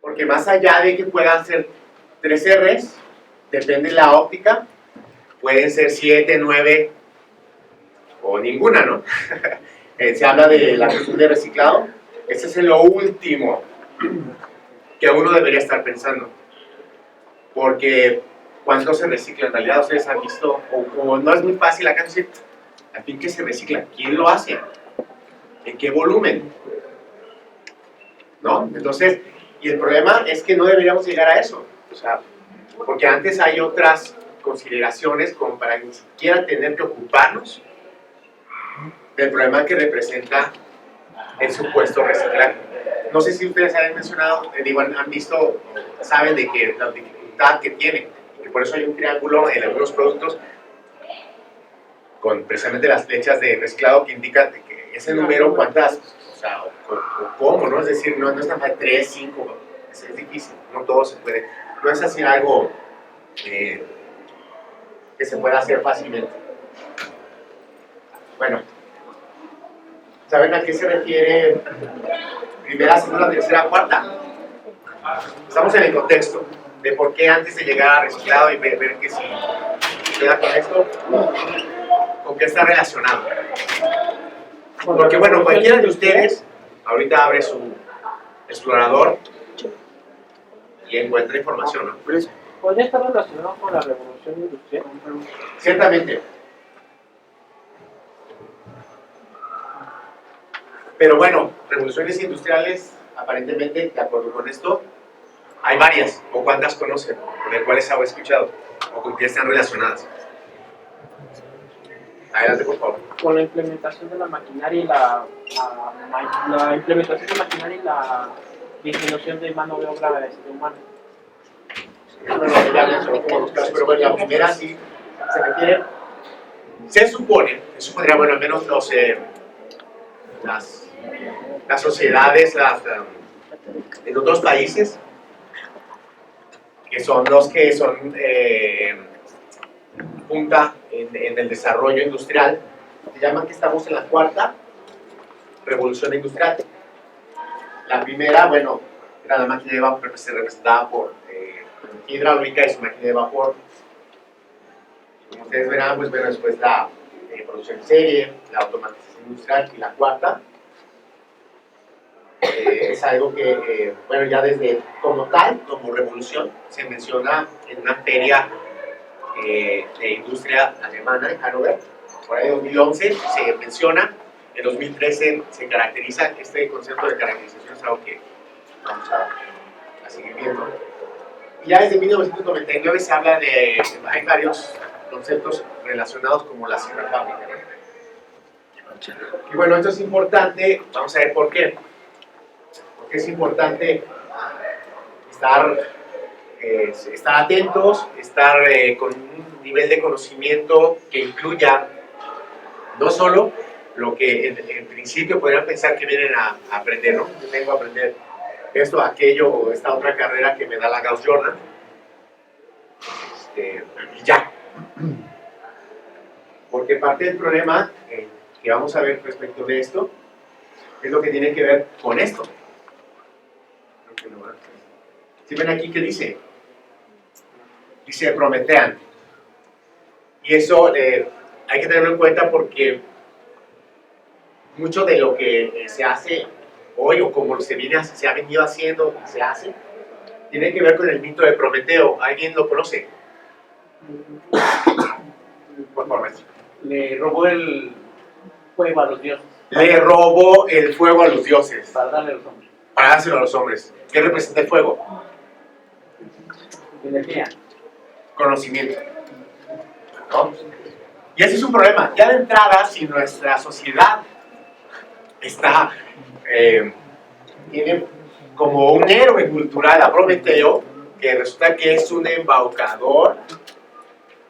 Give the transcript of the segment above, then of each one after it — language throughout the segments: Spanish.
Porque más allá de que puedan ser 3 R's, depende de la óptica, pueden ser 7, 9 o ninguna, ¿no? Se habla de la cuestión de reciclado. Ese es lo último que uno debería estar pensando. Porque cuando se recicla, en realidad ustedes han visto, o no es muy fácil acá decir, ¿a fin que se recicla? ¿Quién lo hace? ¿En qué volumen? ¿No? Entonces, y el problema es que no deberíamos llegar a eso. O sea, porque antes hay otras consideraciones como para ni siquiera tener que ocuparnos del problema que representa el supuesto reciclaje. No sé si ustedes han mencionado, digo, han visto, saben de que la dificultad que tiene, que por eso hay un triángulo en algunos productos con precisamente las flechas de reciclado que indican que ese número, cuántas, o sea, o cómo, ¿no? Es decir, no es tan fácil, 3, 5, es difícil, no todo se puede, no es así algo que se pueda hacer fácilmente. Bueno, ¿saben a qué se refiere primera, segunda, tercera, cuarta? Estamos en el contexto de por qué antes de llegar a reciclado y ver que si queda con esto, con qué está relacionado. Porque bueno, cualquiera de ustedes ahorita abre su explorador y encuentra información, ¿no? ¿Podría estar relacionado con la revolución industrial? Ciertamente. Pero bueno, revoluciones industriales, aparentemente, de acuerdo con esto, hay varias, o cuántas conocen, o de cuáles han escuchado, o con qué están relacionadas. Adelante, por favor. Con la implementación de la maquinaria y la implementación de maquinaria y la disminución de mano de obra humana. Pero bueno, la primera sí se refiere, se supondría, bueno, al menos las sociedades en otros países, que son los que son punta en el desarrollo industrial, se llaman que estamos en la cuarta revolución industrial. La primera, bueno, era la máquina de vapor, se representaba por hidráulica y su máquina de vapor. Como ustedes verán, pues bueno, después la producción en serie, la automatización industrial, y la cuarta es algo que, bueno, ya desde como tal, como revolución, se menciona en una feria de industria alemana en Hannover, por ahí en 2011 se menciona, en 2013 se caracteriza, este concepto de caracterización es algo que vamos a seguir viendo. Y ya desde 1999 se habla de, hay varios conceptos relacionados como la ciberfábrica, ¿no? Y bueno, esto es importante, vamos a ver por qué. Porque es importante estar atentos, estar con un nivel de conocimiento que incluya no solo lo que en principio podrían pensar que vienen a aprender, ¿no? Yo vengo a aprender esto, aquello o esta otra carrera que me da la Gauss Jordan, y ya. Porque parte del problema que vamos a ver respecto de esto es lo que tiene que ver con esto. Si ven aquí, ¿qué dice? Dice Prometean. Y eso hay que tenerlo en cuenta porque mucho de lo que se hace hoy o como se ha venido haciendo y se hace, tiene que ver con el mito de Prometeo. ¿Alguien lo conoce? Por favor, maestro. Le robó el fuego a los dioses. Le robó el fuego a los dioses. Para darle a los hombres. Para dárselo a los hombres. ¿Qué representa el fuego? Energía. Conocimiento, ¿no? Y ese es un problema. Ya de entrada, si nuestra sociedad tiene como un héroe cultural a Prometeo, que resulta que es un embaucador,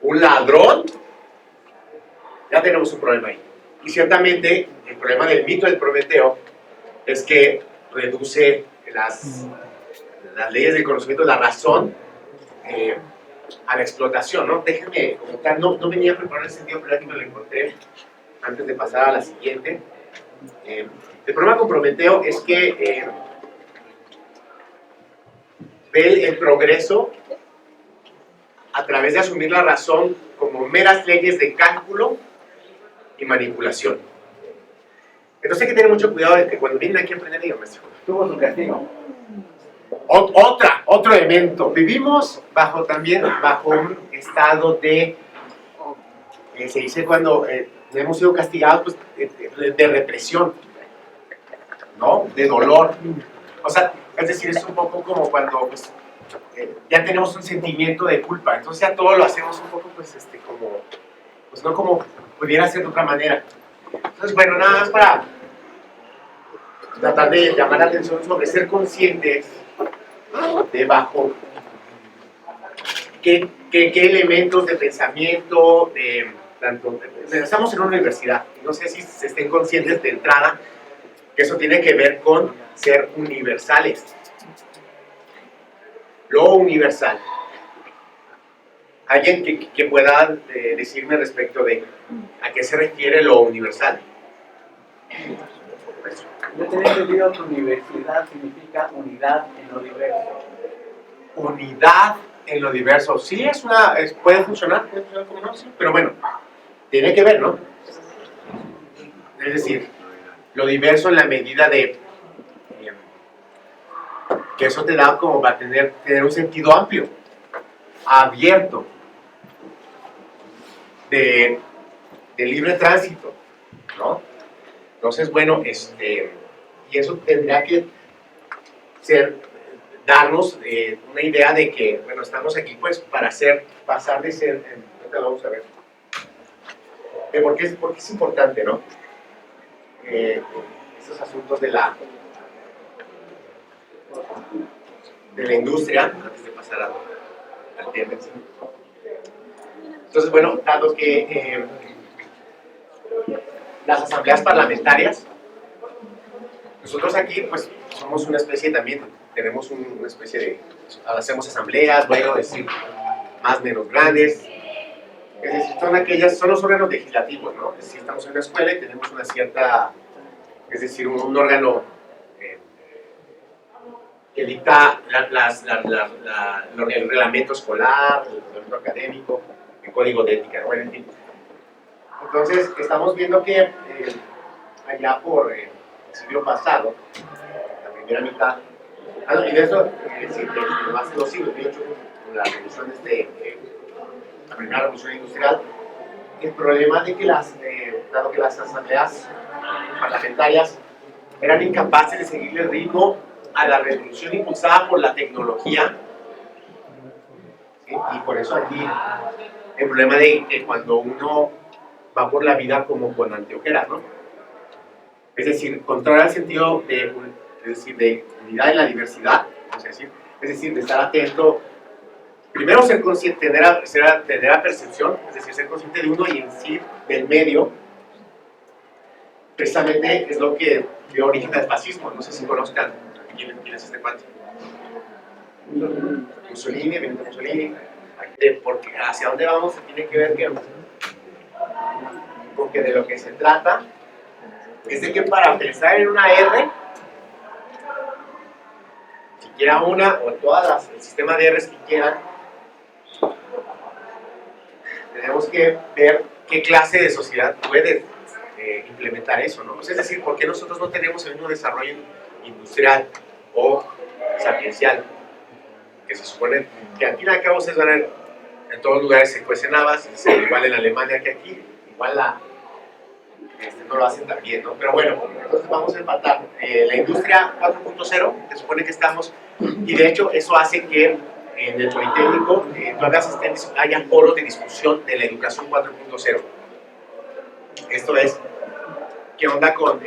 un ladrón, ya tenemos un problema ahí. Y ciertamente el problema del mito del Prometeo es que reduce las leyes del conocimiento, la razón, a la explotación, ¿no? Déjenme comentar, no venía preparado en ese sentido, pero aquí me lo encontré antes de pasar a la siguiente. El problema con Prometeo es que ve el progreso a través de asumir la razón como meras leyes de cálculo y manipulación. Entonces hay que tener mucho cuidado de que cuando vienen aquí a aprender, digan, maestro, Tuvo su castigo. Otro elemento. Vivimos también bajo un estado de, se dice cuando hemos sido castigados, pues, de represión, ¿no? De dolor. O sea, es decir, es un poco como cuando pues, ya tenemos un sentimiento de culpa, entonces ya todo lo hacemos un poco, pues, como, pues no como pudiera ser de otra manera. Entonces, bueno, nada más para tratar de llamar la atención sobre ser conscientes de bajo qué elementos de pensamiento, estamos en una universidad, no sé si se estén conscientes de entrada que eso tiene que ver con ser universales. Lo universal. ¿Alguien que pueda decirme respecto de a qué se refiere lo universal? Pues, Yo tenía entendido que universidad significa unidad en lo diverso. unidad en lo diverso. Sí, puede funcionar como no, sí, pero bueno, tiene que ver, ¿no? Es decir, lo diverso en la medida de que eso te da como para tener un sentido amplio, abierto, de libre tránsito, ¿no? Entonces, bueno, y eso tendría que darnos una idea de que, bueno, estamos aquí pues para pasar de ser, ahorita lo vamos a ver, porque es importante, ¿no? Estos asuntos de la industria, antes de pasar al tema. Entonces, bueno, dado que las asambleas parlamentarias, nosotros aquí pues somos una especie también, tenemos una especie de, hacemos asambleas, bueno, es decir, más o menos grandes, es decir, son los órganos legislativos, ¿no? Es decir, estamos en una escuela y tenemos una cierta, es decir, un órgano que dicta el reglamento escolar, el reglamento académico, el código de ética, bueno, en fin. Entonces, estamos viendo que allá por el siglo pasado, la primera mitad, y de eso, hace 2 siglos, 18, con la revolución la primera revolución industrial, el problema de que dado que las asambleas parlamentarias eran incapaces de seguirle el ritmo a la revolución impulsada por la tecnología, ¿sí? Y por eso aquí el problema de que cuando uno va por la vida como con anteojeras, ¿no? Es decir, controlar el sentido de unidad en la diversidad, vamos a decir, es decir, de estar atento, primero ser consciente, tener la percepción, es decir, ser consciente de uno y en sí del medio, precisamente es lo que dio origen al fascismo. No sé si conozcan quién es este cuate. Mussolini, Benito Mussolini. Porque hacia dónde vamos tiene que ver porque de lo que se trata es de que para pensar en una R, siquiera una o todas el sistema de R's que quieran, tenemos que ver qué clase de sociedad puede implementar eso, ¿no? Es decir, ¿por qué nosotros no tenemos el mismo desarrollo industrial o sapiencial? Que se supone que al fin y al cabo se van en todos lugares se cuecen habas, igual en Alemania que aquí, igual no lo hacen tan bien, ¿no? Pero bueno, entonces vamos a empatar. La industria 4.0, se supone que estamos, y de hecho eso hace que en el Politécnico haya foros de discusión de la educación 4.0. Esto es, ¿qué onda con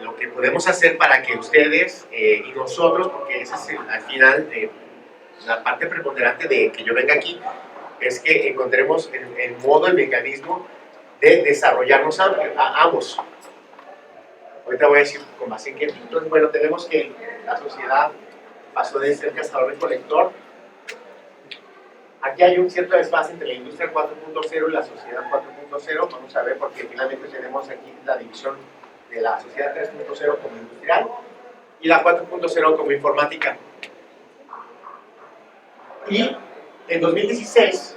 lo que podemos hacer para que ustedes y nosotros, porque ese es al final la parte preponderante de que yo venga aquí, es que encontremos el modo, el mecanismo de desarrollarnos ambos. Ahorita voy a decir con base en qué. Entonces, bueno, tenemos que la sociedad pasó de ser cazador-recolector. Aquí hay un cierto desfase entre la industria 4.0 y la sociedad 4.0. Vamos a ver, porque finalmente tenemos aquí la división de la sociedad 3.0 como industrial y la 4.0 como informática. Y en 2016,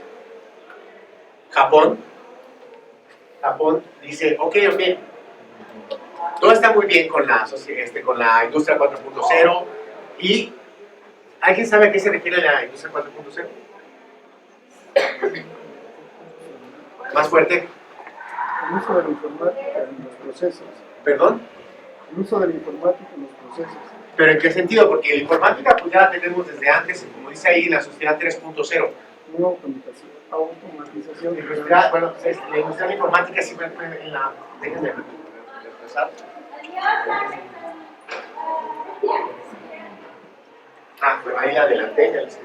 Japón dice, ok, todo está muy bien con con la industria 4.0 y ¿alguien sabe a qué se refiere la industria 4.0? Más fuerte. El uso de la informática en los procesos. ¿Perdón? El uso de la informática en los procesos. ¿Pero en qué sentido? Porque la informática pues ya la tenemos desde antes, como dice ahí, la sociedad 3.0. No automatización. Automatización. La industria, bueno, la industria de la informática siempre en la... Déjenme empezar. Bueno, ahí la adelanté, ya les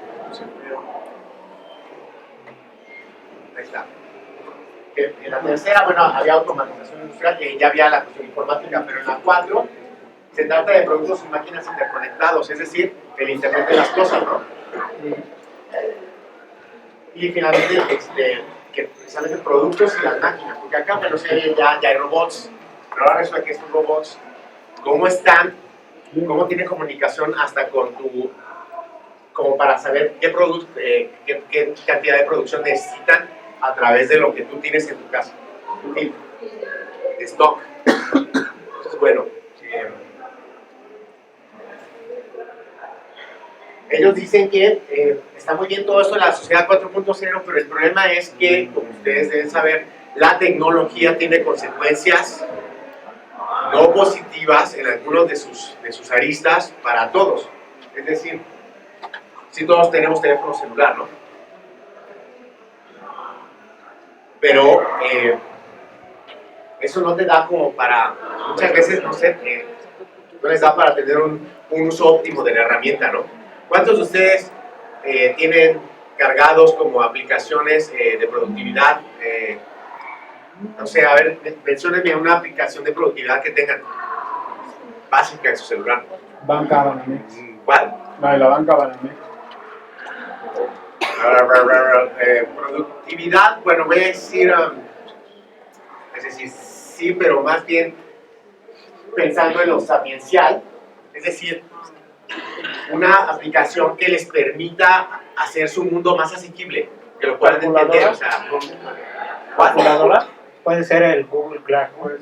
ahí está. En la tercera, bueno, había automatización industrial, que ya había la cuestión informática, pero en la 4 se trata de productos y máquinas interconectados, es decir, el Internet de las cosas, ¿no? Y finalmente, que precisamente productos y las máquinas, porque acá, bueno, sí, ya hay robots, pero ahora resulta que estos robots, ¿cómo están? ¿Cómo tienen comunicación hasta con tu, como para saber qué cantidad de producción necesitan a través de lo que tú tienes en tu casa? De stock. Entonces, bueno, ellos dicen que está muy bien todo esto en la sociedad 4.0, pero el problema es que, como ustedes deben saber, la tecnología tiene consecuencias no positivas en algunos de sus aristas para todos. Es decir, si todos tenemos teléfono celular, ¿no? Pero eso no te da como para, muchas veces, no sé, no les da para tener un uso óptimo de la herramienta, ¿no? ¿Cuántos de ustedes tienen cargados como aplicaciones de productividad? No sé, a ver, menciónenme una aplicación de productividad que tengan básica en su celular. Banca Banamex. ¿Cuál? La de la banca Banamex. Productividad, bueno, voy a decir, es decir, sí, pero más bien pensando en lo sapiencial, es decir, una aplicación que les permita hacer su mundo más asequible, que lo puedan entender, o sea, ¿cuál? ¿Calculadora? Puede ser el Google Classroom.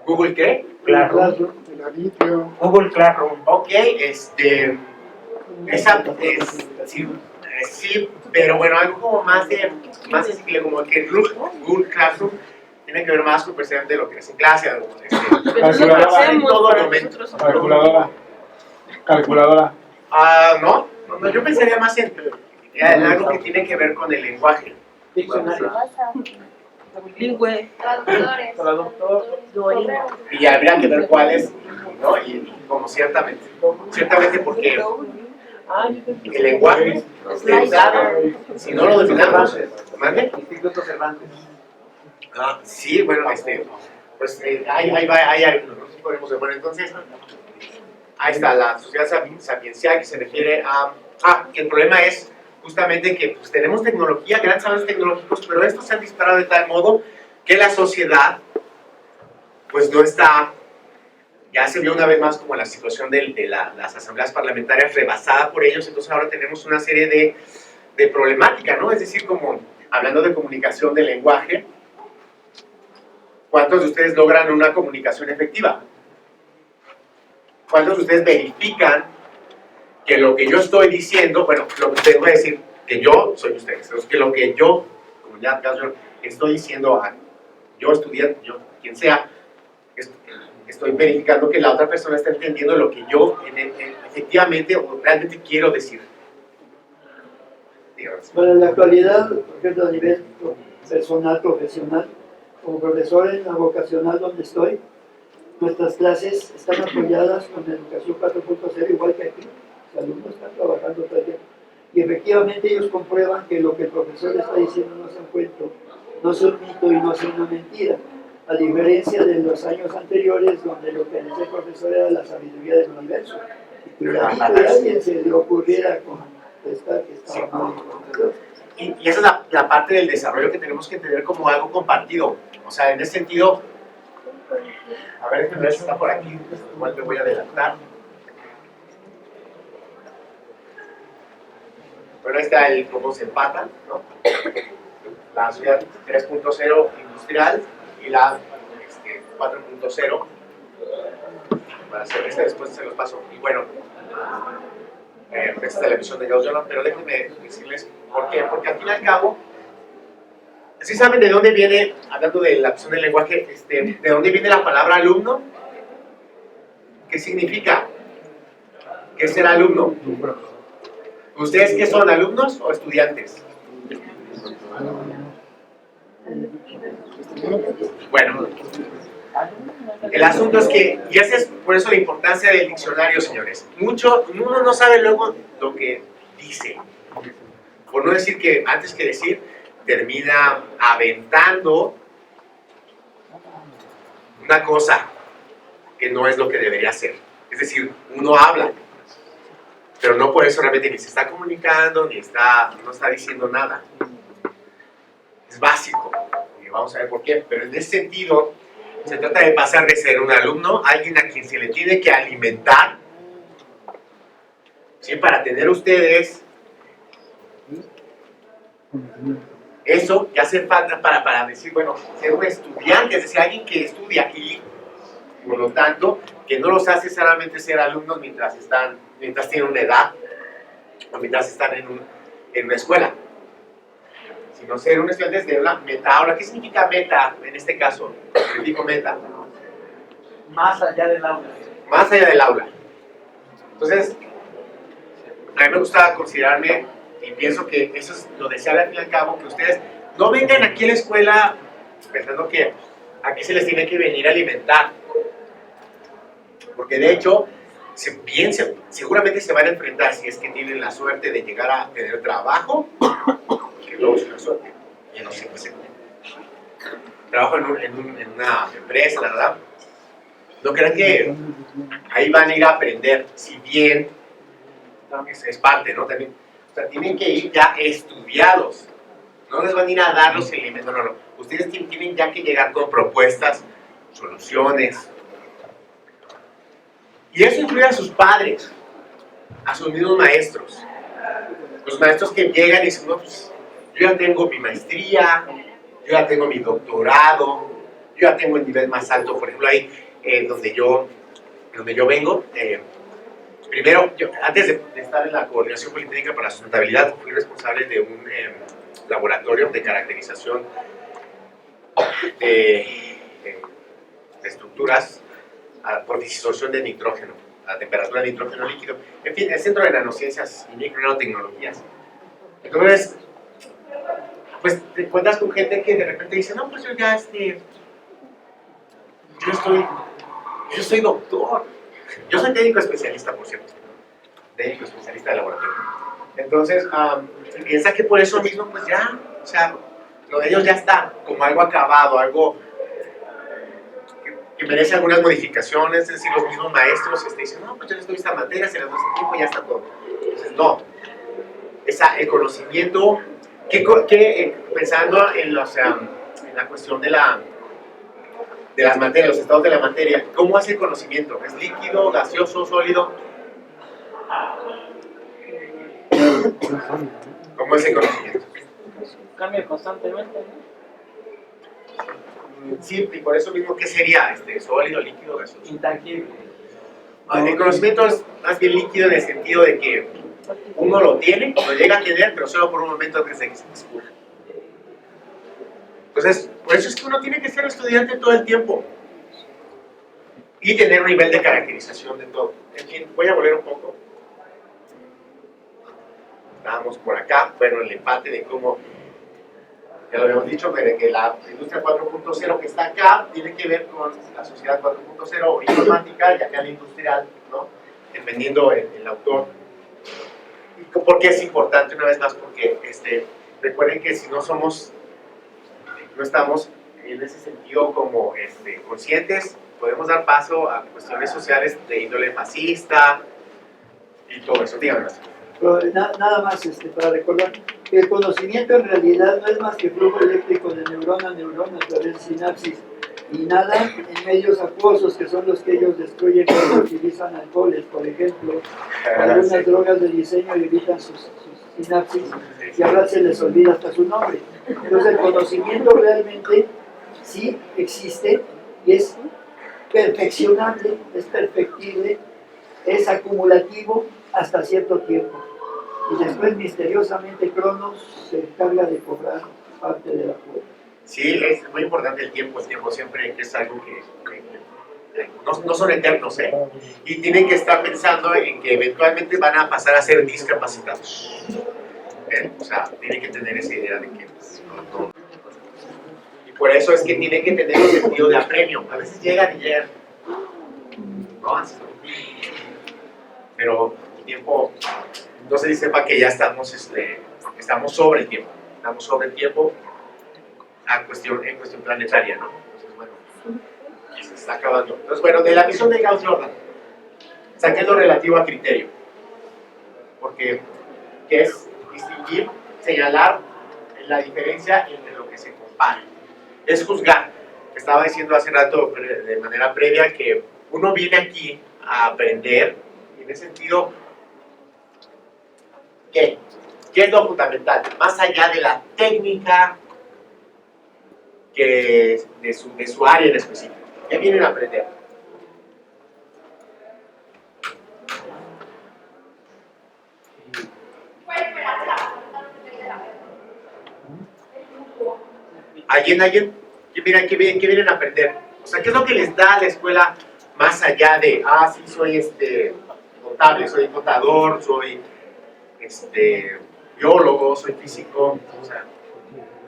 ¿Google qué? Classroom. El litio. Google Classroom. Ok, sí, pero bueno, algo como más accesible, como que Google Classroom tiene que ver más con precisamente lo que es en clase, en todo momento. Calculadora. No, yo pensaría más en algo que tiene que ver con el lenguaje. Diccionario. Bilingüe, traductores, Traductor. Duolingo. Y habría que ver cuáles, ¿no? Y como ciertamente porque el lenguaje está usado, si no lo dominamos, ¿mande? Instituto Cervantes. Sí, bueno, pues hay algunos, ¿no? Sí podemos ver. Bueno, entonces, ahí está la sociedad sapiencial que se refiere a, que el problema es justamente que pues, tenemos tecnología, grandes avances tecnológicos, pero estos se han disparado de tal modo que la sociedad, pues no está, ya se vio una vez más como la situación de las asambleas parlamentarias rebasada por ellos, entonces ahora tenemos una serie de problemática, ¿no? Es decir, como hablando de comunicación de lenguaje, ¿cuántos de ustedes logran una comunicación efectiva? ¿Cuántos de ustedes verifican que lo que yo estoy diciendo, bueno, lo que ustedes voy a decir, que yo soy ustedes, que lo que yo, como ya estoy diciendo a yo estudiante, yo, quien sea, estoy verificando que la otra persona está entendiendo lo que yo efectivamente o realmente quiero decir. Díganos. Bueno, en la actualidad, por ejemplo, a nivel personal, profesional, como profesor en la vocacional donde estoy, nuestras clases están apoyadas con la educación 4.0, igual que aquí. Los alumnos están trabajando todo el tiempo. Y efectivamente ellos comprueban que lo que el profesor está diciendo no es un cuento, no es un mito y no es una mentira. A diferencia de los años anteriores, donde lo que decía el profesor era la sabiduría del universo. Y a alguien se le ocurriera contestar que estaba mal. Y esa es la parte del desarrollo que tenemos que tener como algo compartido. O sea, en ese sentido, a ver, déjenme ver si está por aquí, igual me voy a adelantar. Bueno, ahí está el cómo se empatan, ¿no? La sociedad 3.0 industrial y la 4.0 para hacer después se los paso. Y bueno, esta es la visión de Gauss-Jordan, pero déjenme decirles por qué. Porque al fin y al cabo, ¿sí saben de dónde viene, hablando de la opción del lenguaje, de dónde viene la palabra alumno? ¿Qué significa? ¿Qué es ser alumno? ¿Ustedes qué son, alumnos o estudiantes? Bueno, el asunto es que, y esa es por eso la importancia del diccionario, señores. Uno no sabe luego lo que dice. Por no decir que, antes que decir, termina aventando una cosa que no es lo que debería ser. Es decir, uno habla, pero no por eso realmente ni se está comunicando, ni no está diciendo nada. Es básico, y vamos a ver por qué. Pero en ese sentido, se trata de pasar de ser un alumno a alguien a quien se le tiene que alimentar, ¿sí? Para tener ustedes eso que hace falta para decir, bueno, ser un estudiante, es decir, alguien que estudia y, por lo tanto, que no los hace solamente ser alumnos mientras tienen una edad o mientras están en una escuela, sino ser un estudiante desde una meta. Ahora, ¿qué significa meta en este caso? El tipo meta. Más allá del aula. Más allá del aula. Entonces, a mí me gusta considerarme, y pienso que eso es lo deseable al fin y al cabo, que ustedes no vengan aquí a la escuela pensando que aquí se les tiene que venir a alimentar. Porque de hecho, seguramente se van a enfrentar, si es que tienen la suerte de llegar a tener trabajo, que luego es una suerte, yo no sé qué sé. Trabajo en una empresa, la verdad. No crean que ahí van a ir a aprender, si bien es parte, ¿no? También, o sea, tienen que ir ya estudiados. No les van a ir a dar los elementos, no. Ustedes tienen ya que llegar con propuestas, soluciones. Y eso incluye a sus padres, a sus mismos maestros. Los maestros que llegan y dicen, no, pues, yo ya tengo mi maestría, yo ya tengo mi doctorado, yo ya tengo el nivel más alto. Por ejemplo, ahí donde yo vengo, primero, antes de estar en la Coordinación Politécnica para la Sustentabilidad, fui responsable de un laboratorio de caracterización de estructuras por disolución de nitrógeno, a temperatura de nitrógeno líquido, en fin, el Centro de Nanociencias y Micronanotecnologías. Entonces, pues te encuentras con gente que de repente dice, no, pues yo ya yo soy doctor, yo soy técnico especialista, por cierto, técnico especialista de laboratorio. Entonces, piensa que por eso mismo, pues ya, o sea, lo de ellos ya está como algo acabado, algo que merece algunas modificaciones. Es decir, los mismos maestros dicen, no, pues yo les doy esta materia, se les doy este tiempo y ya está todo. Entonces, no, el conocimiento, pensando en la cuestión de las materias, los estados de la materia, ¿cómo hace el conocimiento? ¿Es líquido, gaseoso, sólido? ¿Cómo es el conocimiento? Cambia constantemente, ¿no? Sí, y por eso mismo, ¿qué sería? ¿Sólido, líquido, gaseoso? Intangible. El conocimiento es más bien líquido en el sentido de que uno lo tiene, lo llega a tener, pero solo por un momento antes de que se descubra. Entonces, por eso es que uno tiene que ser estudiante todo el tiempo y tener un nivel de caracterización de todo. En fin, voy a volver un poco. Estábamos por acá, bueno, el empate de cómo, ya lo habíamos dicho, de que la industria 4.0 que está acá tiene que ver con la sociedad 4.0 o informática, y acá la industrial, ¿no? Dependiendo el autor. ¿Y por qué es importante? Una vez más, porque recuerden que si no estamos en ese sentido como conscientes, podemos dar paso a cuestiones sociales de índole fascista y todo eso. Díganme. Pero nada más para recordar que el conocimiento en realidad no es más que flujo eléctrico de neurona a neurona a través de sinapsis y nada en medios acuosos, que son los que ellos destruyen cuando utilizan alcoholes, por ejemplo. Algunas drogas de diseño evitan sus sinapsis, y ahora se les olvida hasta su nombre. Entonces el conocimiento realmente sí existe y es perfeccionable, es perfectible, es acumulativo hasta cierto tiempo. Y después misteriosamente Cronos se encarga de cobrar parte de la cuota. Sí, es muy importante el tiempo siempre es algo que no son eternos, ¿eh? Y tienen que estar pensando en que eventualmente van a pasar a ser discapacitados. O sea, tienen que tener esa idea de que pues, no. Y por eso es que tienen que tener un sentido de apremio. A veces llegan y llegan. No, así no. Pero el tiempo, no se sepa que ya estamos sobre el tiempo. Estamos sobre el tiempo en cuestión planetaria, ¿no? Entonces, bueno, se está acabando. Entonces, bueno, de la visión de Gauss-Jordan, saqué lo relativo a criterio. Porque, ¿qué es? Distinguir, señalar la diferencia entre lo que se compara. Es juzgar. Estaba diciendo hace rato, de manera previa, que uno viene aquí a aprender, y en ese sentido, ¿qué? ¿Qué es lo fundamental? Más allá de la técnica que de su área en específico. ¿Qué vienen a aprender? ¿Alguien? ¿Qué vienen a aprender? O sea, ¿qué es lo que les da a la escuela más allá de, sí, soy contable, soy contador, soy biólogo, soy físico? O sea,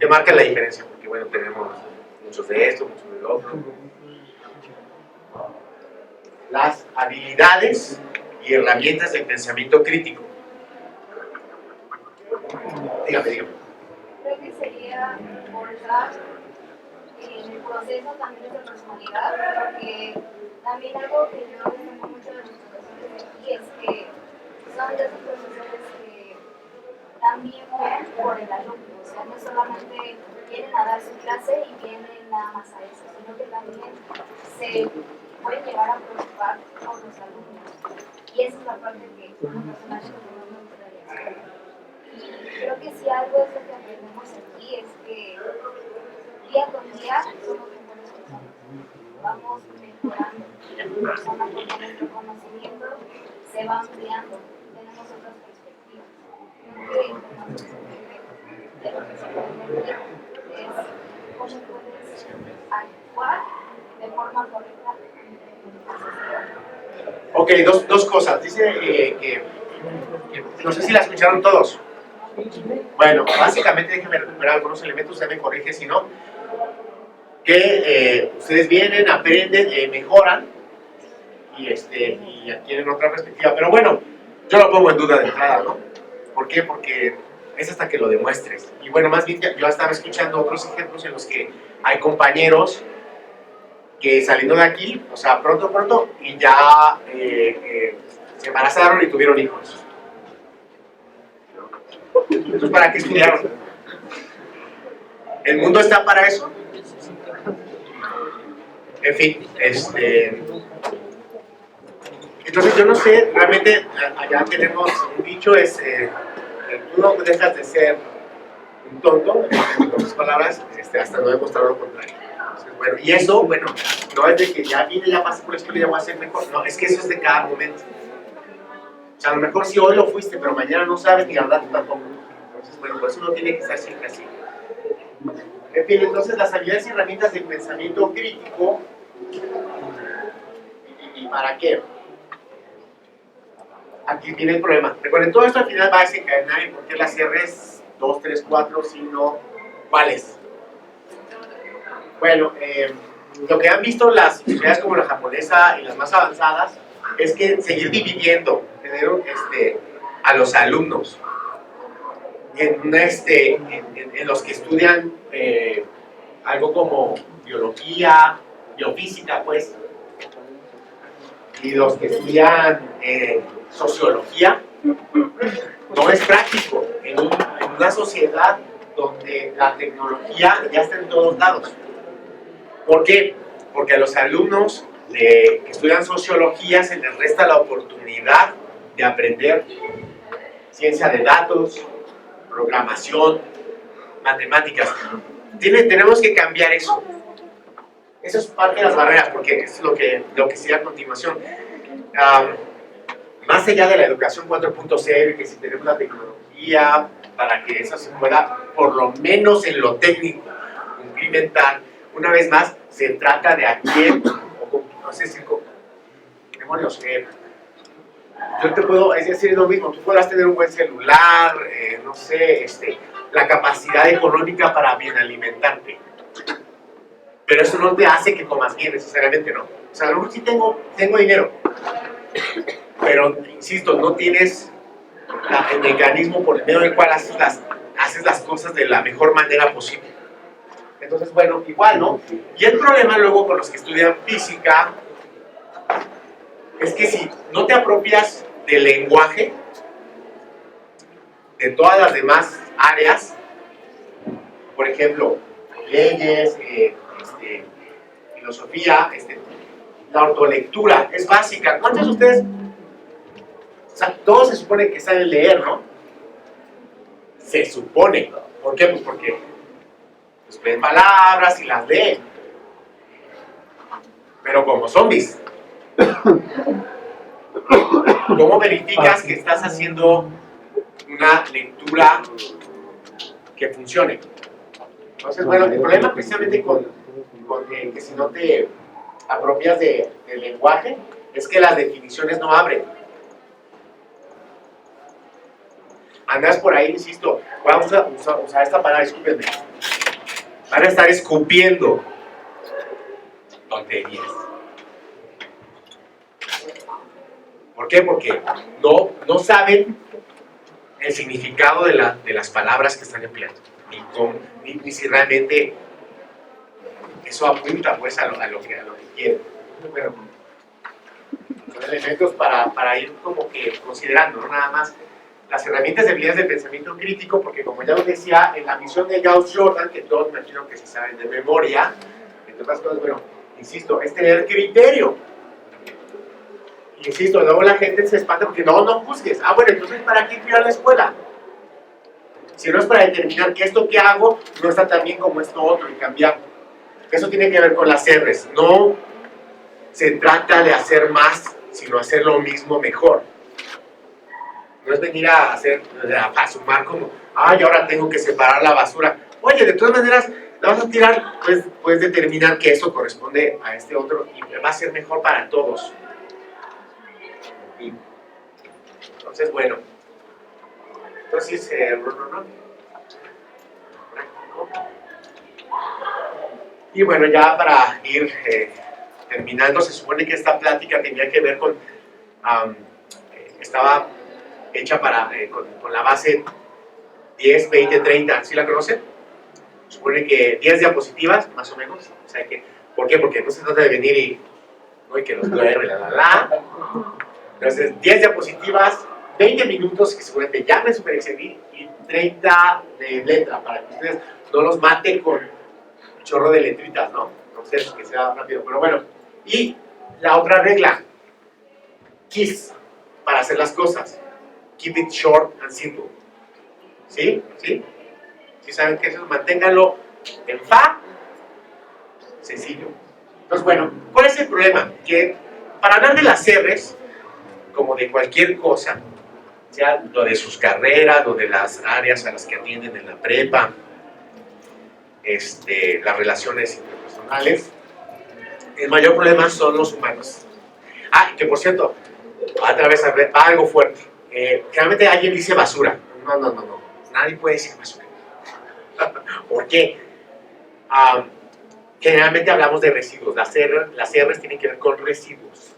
¿qué marca la diferencia? Porque, bueno, tenemos muchos de esto, muchos de lo otro. Las habilidades y herramientas del pensamiento crítico. Dígame. Creo que sería forzar en el proceso también de personalidad, porque también algo que yo destaco mucho de los profesores de aquí es que son de esos profesores que también ven por el alumno, o sea, no solamente vienen a dar su clase y vienen nada más a eso, sino que también se pueden llegar a preocupar por los alumnos. Y esa es la parte que como personaje no me gustaría hacer. Y creo que si algo es lo que aprendemos aquí es que día con día somos mejores personas. Vamos mejorando. La persona con nuestro conocimiento se va ampliando. Tenemos otras perspectivas. Creo que información de lo que se aprende aquí es cómo puedes actuar de forma correcta en la sociedad. Ok, dos cosas. Dice que no sé si la escucharon todos. Bueno, básicamente déjenme recuperar algunos elementos, usted me corrige si no. Que ustedes vienen, aprenden, mejoran y adquieren otra perspectiva. Pero bueno, yo lo pongo en duda de entrada, ¿no? ¿Por qué? Porque es hasta que lo demuestres. Y bueno, más bien yo estaba escuchando otros ejemplos en los que hay compañeros que saliendo de aquí, o sea, pronto, y ya se embarazaron y tuvieron hijos. Entonces, ¿para qué estudiaron? ¿El mundo está para eso? En fin, entonces yo no sé, realmente allá tenemos un dicho, tú no dejas de ser un tonto, en otras palabras, hasta no demostrar lo contrario. Entonces, bueno, y eso, bueno, no es de que ya vine, ya pasé por esto y ya voy a ser mejor, no, es que eso es de cada momento. O sea, a lo mejor si hoy lo fuiste, pero mañana no sabes ni al rato tampoco. Entonces, bueno, por eso uno tiene que estar siempre así. En fin, entonces las habilidades y herramientas del pensamiento crítico, ¿y para qué? Aquí viene el problema. Recuerden, todo esto al final va a desencadenar en por qué las R's 2, 3, 4, sino ¿cuáles? Bueno, lo que han visto las sociedades como la japonesa y las más avanzadas es que seguir dividiendo, tener a los alumnos en los que estudian algo como biología, biofísica, pues, y los que estudian sociología, no es práctico en una sociedad donde la tecnología ya está en todos lados. ¿Por qué? Porque a los alumnos que estudian sociología se les resta la oportunidad de aprender ciencia de datos, programación, matemáticas. Tenemos que cambiar eso. Eso es parte de las barreras, porque es lo que sigue a continuación. Más allá de la educación 4.0 y que si tenemos la tecnología para que eso se pueda, por lo menos en lo técnico, implementar, una vez más, se trata de a quién, o no sé si, demonios, yo te puedo, es decir, lo mismo, tú podrás tener un buen celular, no sé, la capacidad económica para bien alimentarte, pero eso no te hace que comas bien necesariamente, ¿no? O sea, a lo mejor sí tengo dinero, pero, insisto, no tienes el mecanismo por medio del cual haces las cosas de la mejor manera posible. Entonces, bueno, igual, ¿no? Y el problema luego con los que estudian física es que si no te apropias del lenguaje de todas las demás áreas, por ejemplo, leyes, filosofía, la ortolectura es básica. ¿Cuántos de ustedes? O sea, todos se supone que saben leer, ¿no? Se supone. ¿Por qué? Pues porque pues, ven palabras y las leen. Pero como zombies. ¿Cómo verificas que estás haciendo una lectura que funcione? Entonces, bueno, el problema precisamente con que si no te apropias del lenguaje es que las definiciones no abren. Andas por ahí, insisto, vamos a usar esta palabra, discúlpenme. Van a estar escupiendo tonterías. ¿Por qué? Porque no saben el significado de las palabras que están empleando, ni si realmente eso apunta pues a lo que quieren. Bueno, son elementos para ir como que considerando, no nada más las herramientas de habilidades de pensamiento crítico, porque como ya os decía, en la misión de Gauss-Jordan, que todos me imagino que se saben de memoria, entre otras cosas, bueno, insisto, es tener criterio. Insisto, luego la gente se espanta porque no juzgues. Ah, bueno, entonces ¿para qué ir a la escuela? Si no es para determinar que esto que hago no está tan bien como esto otro y cambiar. Eso tiene que ver con las R's. No se trata de hacer más, sino hacer lo mismo mejor. No es venir a sumar como, ay, ahora tengo que separar la basura. Oye, de todas maneras, la vas a tirar, pues puedes determinar que eso corresponde a este otro y va a ser mejor para todos. Entonces, bueno. Entonces, y bueno, ya para ir terminando, se supone que esta plática tenía que ver con, estaba hecha con la base 10, 20, 30, ¿sí la conocen? Se supone que 10 diapositivas, más o menos. O sea que, ¿por qué? Porque no se trata de venir y que los duerme, Entonces, 10 diapositivas, 20 minutos que seguramente ya me super excedí y 30 de letra, para que ustedes no los maten con un chorro de letritas, ¿no? Entonces, que sea rápido. Pero bueno, y la otra regla, KISS, para hacer las cosas. Keep it short and simple. ¿Sí? ¿Sí? ¿Sí saben qué es eso? Manténganlo en fa, sencillo. Entonces, bueno, ¿cuál es el problema? Que para hablar de las R's, como de cualquier cosa, sea lo de sus carreras, lo de las áreas a las que atienden en la prepa, las relaciones interpersonales, el mayor problema son los humanos. Ah, que por cierto, otra vez algo fuerte. Generalmente alguien dice basura. No. Nadie puede decir basura. ¿Por qué? Generalmente hablamos de residuos. Las R's tienen que ver con residuos.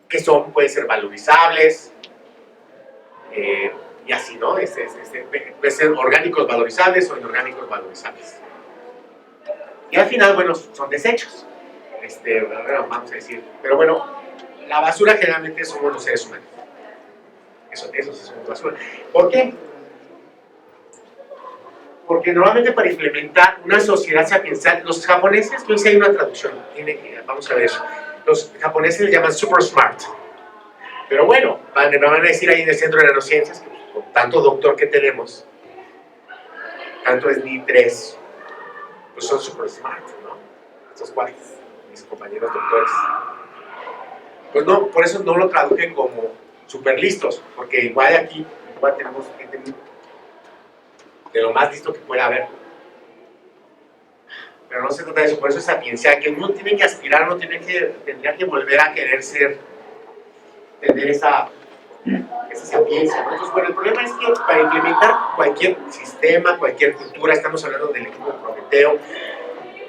Que pueden ser valorizables, y así, ¿no? Pueden ser orgánicos valorizables o inorgánicos valorizables. Y al final, bueno, son desechos. Vamos a decir. Pero bueno, la basura generalmente somos los seres humanos. Eso es basura. ¿Por qué? Porque normalmente para implementar una sociedad sapiensal, los japoneses, no sé si hay una traducción, vamos a ver eso. Los japoneses le llaman super smart. Pero bueno, van a decir ahí en el Centro de Nanociencias que con tanto doctor que tenemos, tanto SNI 3, pues son super smart, ¿no? Estos cuates, mis compañeros doctores. Pues no, por eso no lo traduje como super listos, porque igual aquí, igual tenemos gente de lo más listo que pueda haber. Pero no se trata de eso, por eso es sapiencia, que uno tiene que aspirar, uno tendría que volver a querer tener esa sapiencia, ¿no? Entonces, bueno, el problema es que para implementar cualquier sistema, cualquier cultura, estamos hablando del equipo de Prometeo,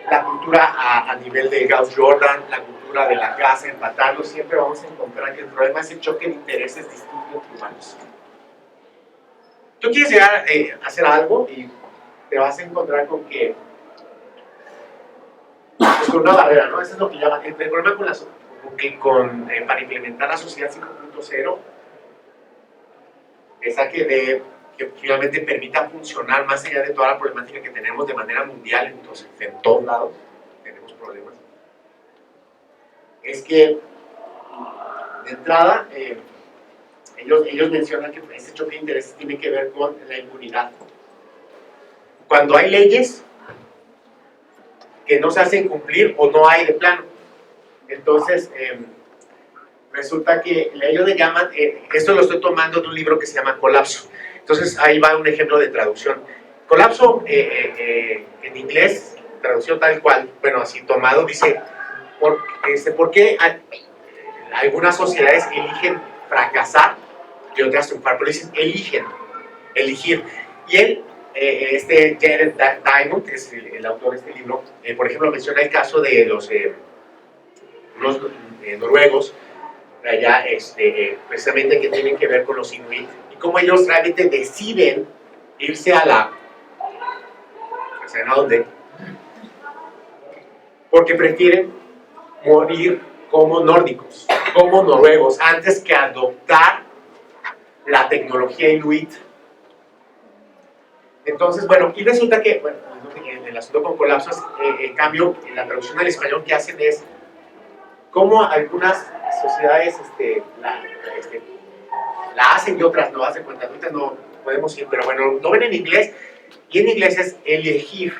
la cultura a nivel de Gauss-Jordan, la cultura de la casa, empatando, siempre vamos a encontrar que el problema es el choque de intereses distintos entre humanos. Tú quieres llegar a hacer algo y te vas a encontrar con que pues con una barrera, ¿no? Eso es lo que llaman el problema para implementar la sociedad 5.0 esa que finalmente permita funcionar más allá de toda la problemática que tenemos de manera mundial, entonces en todos lados tenemos problemas, es que de entrada ellos mencionan que ese choque de intereses tiene que ver con la impunidad. Cuando hay leyes que no se hacen cumplir o no hay de plano, entonces resulta que ellos le llaman, esto lo estoy tomando de un libro que se llama Colapso. Entonces ahí va un ejemplo de traducción. Colapso en inglés, traducción tal cual, bueno, así tomado, dice, ¿por qué algunas sociedades eligen fracasar y otras triunfar? Pero dicen, elegir. Y él, Jared Diamond, que es el autor de este libro, por ejemplo, menciona el caso de los noruegos, allá, precisamente que tienen que ver con los inuit, y cómo ellos realmente deciden irse a dónde, porque prefieren morir como nórdicos, como noruegos, antes que adoptar la tecnología inuit. Entonces, bueno, y resulta que, bueno, el asunto con colapsos, el cambio en la traducción al español que hacen es cómo algunas sociedades la hacen y otras no hacen cuenta. Ahorita no podemos ir, pero bueno, lo ven en inglés, y en inglés es elegir.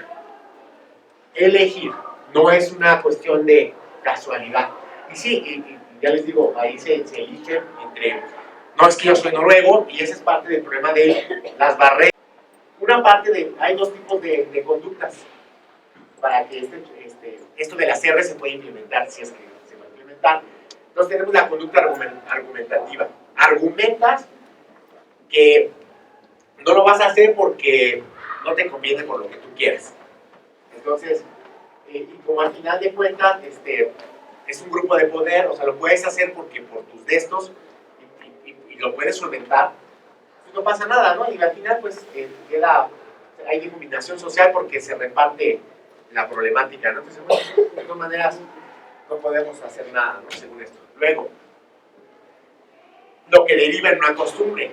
Elegir, no es una cuestión de casualidad. Y sí, y ya les digo, ahí se elige entre, no es que yo soy noruego, y ese es parte del problema de las barreras. Hay dos tipos de conductas para que esto de las R se pueda implementar, si es que se va a implementar. Entonces tenemos la conducta argumentativa. Argumentas que no lo vas a hacer porque no te conviene por lo que tú quieres. Entonces, y como al final de cuentas, es un grupo de poder, o sea, lo puedes hacer porque por tus destos y lo puedes solventar, pues no pasa nada, ¿no? Y al final, pues, hay difuminación social porque se reparte la problemática, ¿no? Entonces, bueno, de todas maneras, no podemos hacer nada, ¿no? Según esto. Luego, lo que deriva en una costumbre,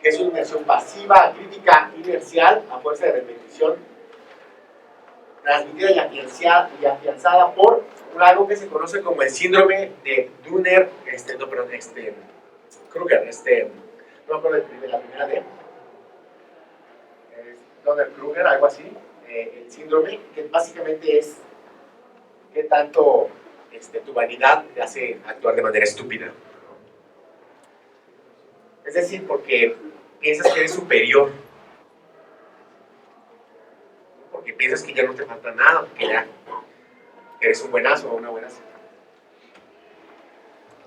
que es una inmersión pasiva, crítica, inercial, a fuerza de repetición, transmitida y afianzada por algo que se conoce como el síndrome de Dunner, Kruger, no me acuerdo de la primera D, Dunner-Kruger, algo así, el síndrome, que básicamente es qué tanto tu vanidad te hace actuar de manera estúpida. Es decir, porque piensas que eres superior, porque piensas que ya no te falta nada, porque ya eres un buenazo o una buenaza.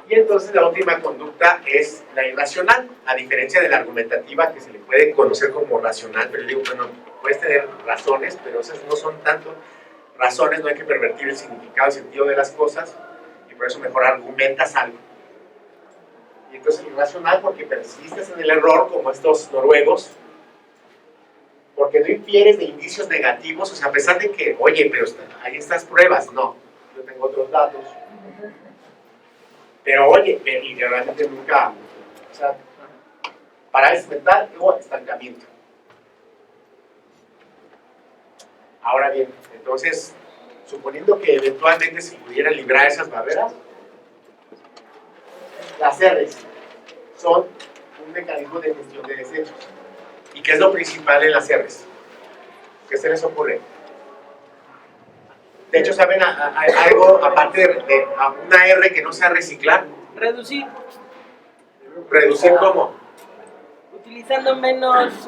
Y entonces la última conducta es la irracional, a diferencia de la argumentativa, que se le puede conocer como racional, pero yo digo, bueno, puedes tener razones, pero esas no son tanto razones, no hay que pervertir el significado, el sentido de las cosas, y por eso mejor argumentas algo. Y entonces irracional porque persistes en el error, como estos noruegos, porque no infieres de indicios negativos, o sea, a pesar de que, oye, pero hay estas pruebas, no, yo tengo otros datos, pero oye, y realmente nunca, o sea, parálisis mental o estancamiento. Ahora bien, entonces, suponiendo que eventualmente se pudieran librar esas barreras, las R's son un mecanismo de gestión de desechos. ¿Y qué es lo principal en las R's? ¿Qué se les ocurre? De hecho, ¿saben algo aparte de una R que no sea reciclar? Reducir, ¿Reducir cómo? utilizando menos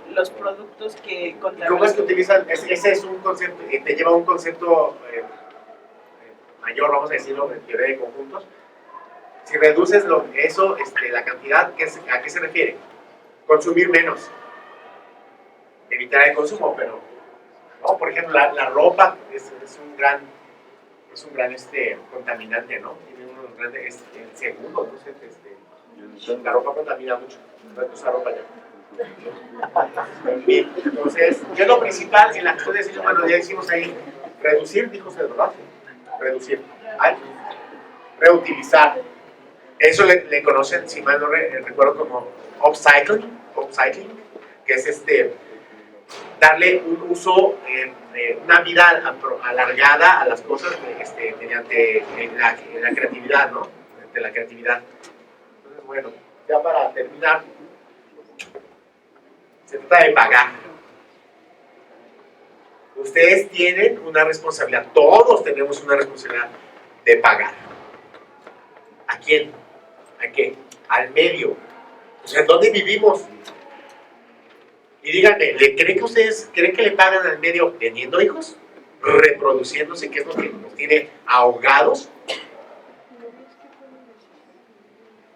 los productos que ¿Y cómo es que contaminan. utilizan? Ese es un concepto, te lleva a un concepto mayor, vamos a decirlo, en teoría de conjuntos. Si reduces eso, la cantidad, ¿a qué se refiere? Consumir menos. Evitar el consumo, pero, ¿no? Por ejemplo, la ropa es un gran contaminante, ¿no? Tiene unos grandes, el segundo, no sé, la ropa contamina mucho. No hay que usar ropa ya. Bien, entonces, ¿qué es lo principal en la acción de desechos humanos? Ya decimos ahí, reducir, dijo usted, ¿verdad? Reducir. Ay, reutilizar. Eso le conocen, si mal no recuerdo, como upcycling, que es darle un uso, una vida alargada a las cosas mediante la creatividad, ¿no? Mediante la creatividad. Entonces, bueno, ya para terminar, se trata de pagar. Ustedes tienen una responsabilidad, todos tenemos una responsabilidad de pagar. ¿A quién? ¿A qué? Al medio. O sea, ¿dónde vivimos? Y díganme, ¿creen que ustedes creen que le pagan al medio teniendo hijos? Reproduciéndose, que es lo que nos tiene ahogados.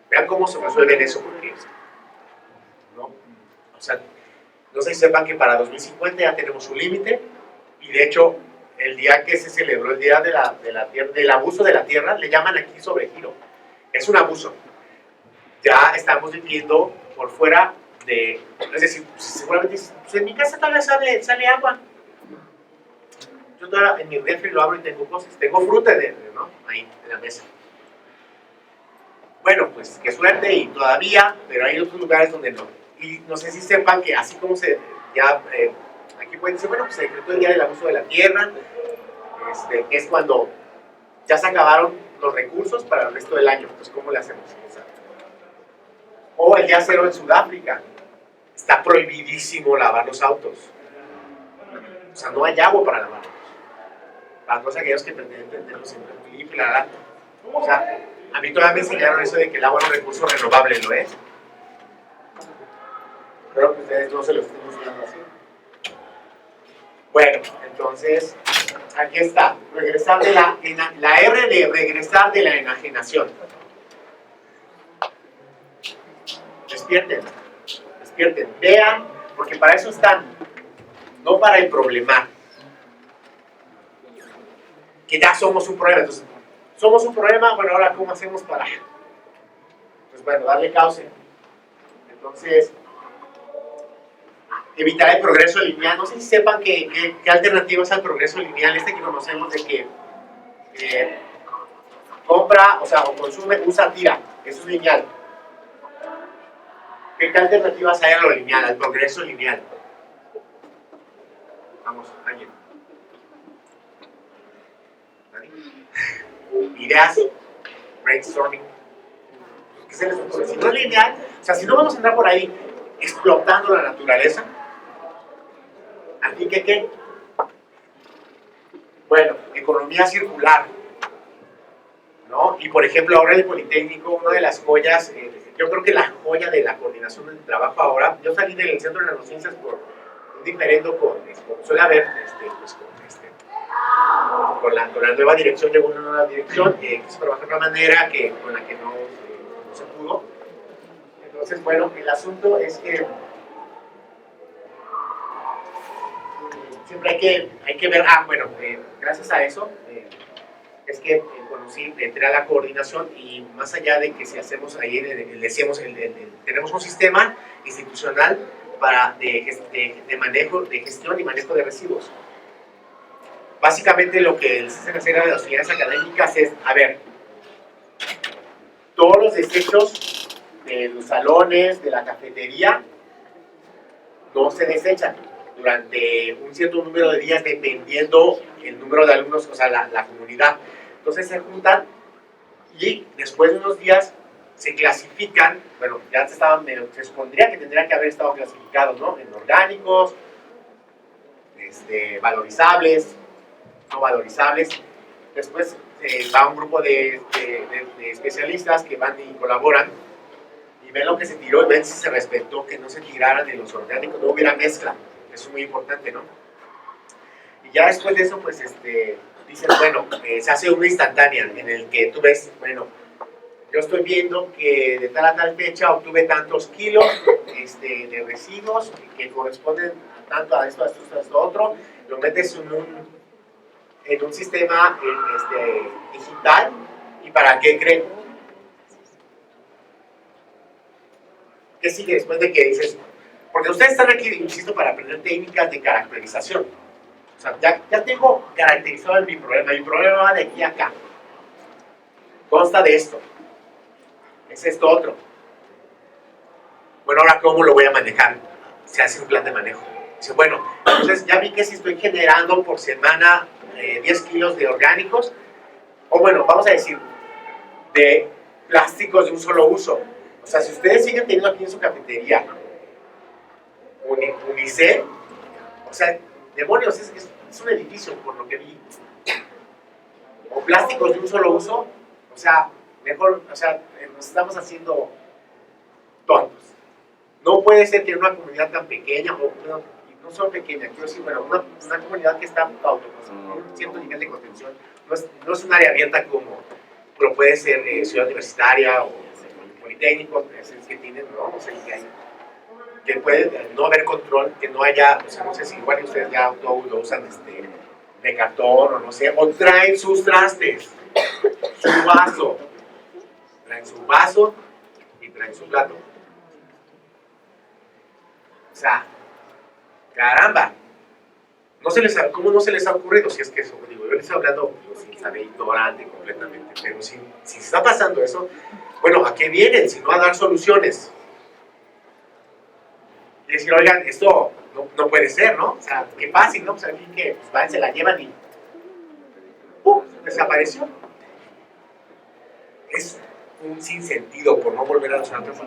Vean cómo se resuelven eso, porque ¿no? O sea, no sé si sepan que para 2050 ya tenemos un límite, y de hecho, el día que se celebró el día del abuso de la tierra, le llaman aquí sobregiro. Es un abuso. Ya estamos viviendo por fuera de, es decir, seguramente pues en mi casa todavía sale agua. Yo todavía en mi refri lo abro y tengo cosas, tengo fruta ¿no? Ahí en la mesa. Bueno, pues qué suerte y todavía, pero hay otros lugares donde no. Y no sé si sepan que así como aquí pueden decir, bueno, pues se decretó el día del abuso de la tierra, que es cuando ya se acabaron los recursos para el resto del año. Pues ¿cómo le hacemos? O el día cero en Sudáfrica. Está prohibidísimo lavar los autos. O sea, no hay agua para lavarlos. Para todos aquellos que pretenden tenerlos siempre muy limpio, o sea, a mí todavía me enseñaron eso de que el agua es un recurso renovable, ¿lo es? Espero que ustedes no se lo estén enseñando así. Bueno, entonces, aquí está. Regresar de la R de regresar de la enajenación. Despierten, vean, porque para eso están, no para el problemar. Que ya somos un problema, entonces, somos un problema, bueno, ahora ¿cómo hacemos para? Pues bueno, darle cauce. Entonces, evitar el progreso lineal. No sé si sepan qué alternativas al progreso lineal, que conocemos de que compra, o consume, usa, tira, eso es lineal. ¿Qué alternativas hay a lo lineal, al progreso lineal? Vamos, alguien. ¿Nadie? Ideas, brainstorming. ¿Qué se les ocurre? Si no es lineal, o sea, si no vamos a andar por ahí explotando la naturaleza, ¿aquí qué? Bueno, economía circular, ¿no? Y por ejemplo, ahora el Politécnico, una de las joyas, yo creo que la joya de la coordinación del trabajo ahora, yo salí del Centro de Nanociencias por un diferendo como suele haber, con la nueva dirección, llegó una nueva dirección, quiso trabajar de una manera con la que no se pudo. Entonces, bueno, el asunto es que siempre hay que ver, gracias a eso, es que conocí, entré a la coordinación y más allá de que si hacemos ahí, decíamos, tenemos un sistema institucional de manejo, de gestión y manejo de residuos. Básicamente lo que se hace hacer a las unidades académicas es, a ver, todos los desechos de los salones, de la cafetería, no se desechan durante un cierto número de días dependiendo el número de alumnos, o sea, la comunidad. Entonces se juntan y después de unos días se clasifican, bueno, ya se supondría que tendrían que haber estado clasificados, ¿no? En orgánicos, valorizables, no valorizables. Después va un grupo de especialistas que van y colaboran y ven lo que se tiró y ven si se respetó que no se tiraran de los orgánicos, no hubiera mezcla. Eso es muy importante, ¿no? Y ya después de eso, pues, dicen, bueno, se hace una instantánea en el que tú ves, bueno, yo estoy viendo que de tal a tal fecha obtuve tantos kilos de residuos que corresponden tanto a esto, a esto, a esto, otro, lo metes en un sistema digital. ¿Y para qué creen? ¿Qué sigue después de que dices? Porque ustedes están aquí, insisto, para aprender técnicas de caracterización. O sea, ya tengo caracterizado mi problema. Mi problema va de aquí a acá. Consta de esto. Es esto otro. Bueno, ahora, ¿cómo lo voy a manejar? Se hace un plan de manejo. Dice, bueno, entonces ya vi que si estoy generando por semana 10 kilos de orgánicos, o bueno, vamos a decir, de plásticos de un solo uso. O sea, si ustedes siguen teniendo aquí en su cafetería Unicel, o sea, demonios, es un edificio, por lo que vi. O plásticos de un solo uso, o sea, mejor, o sea, nos estamos haciendo tontos. No puede ser que en una comunidad tan pequeña, o no solo pequeña, quiero decir, bueno, una comunidad que está con un cierto nivel de contención, no es un área abierta como lo puede ser Ciudad Universitaria o Politécnico, es que tienen, ¿no? O sea, que puede no haber control, que no haya, o sea, no sé si igual ustedes ya lo usan de cartón o no sé, o traen sus trastes, su vaso, traen su vaso y traen su plato. O sea, caramba, ¿cómo no se les ha ocurrido? Si es que eso, digo, yo les estoy hablando sin saber, ignorante completamente, pero si está pasando eso, bueno, ¿a qué vienen? Si no a dar soluciones. Y decir, oigan, esto no puede ser, ¿no? O sea, qué fácil, ¿no? Pues aquí que pues, van, se la llevan y ¡pum! Desapareció. Es un sinsentido por no volver a los antros de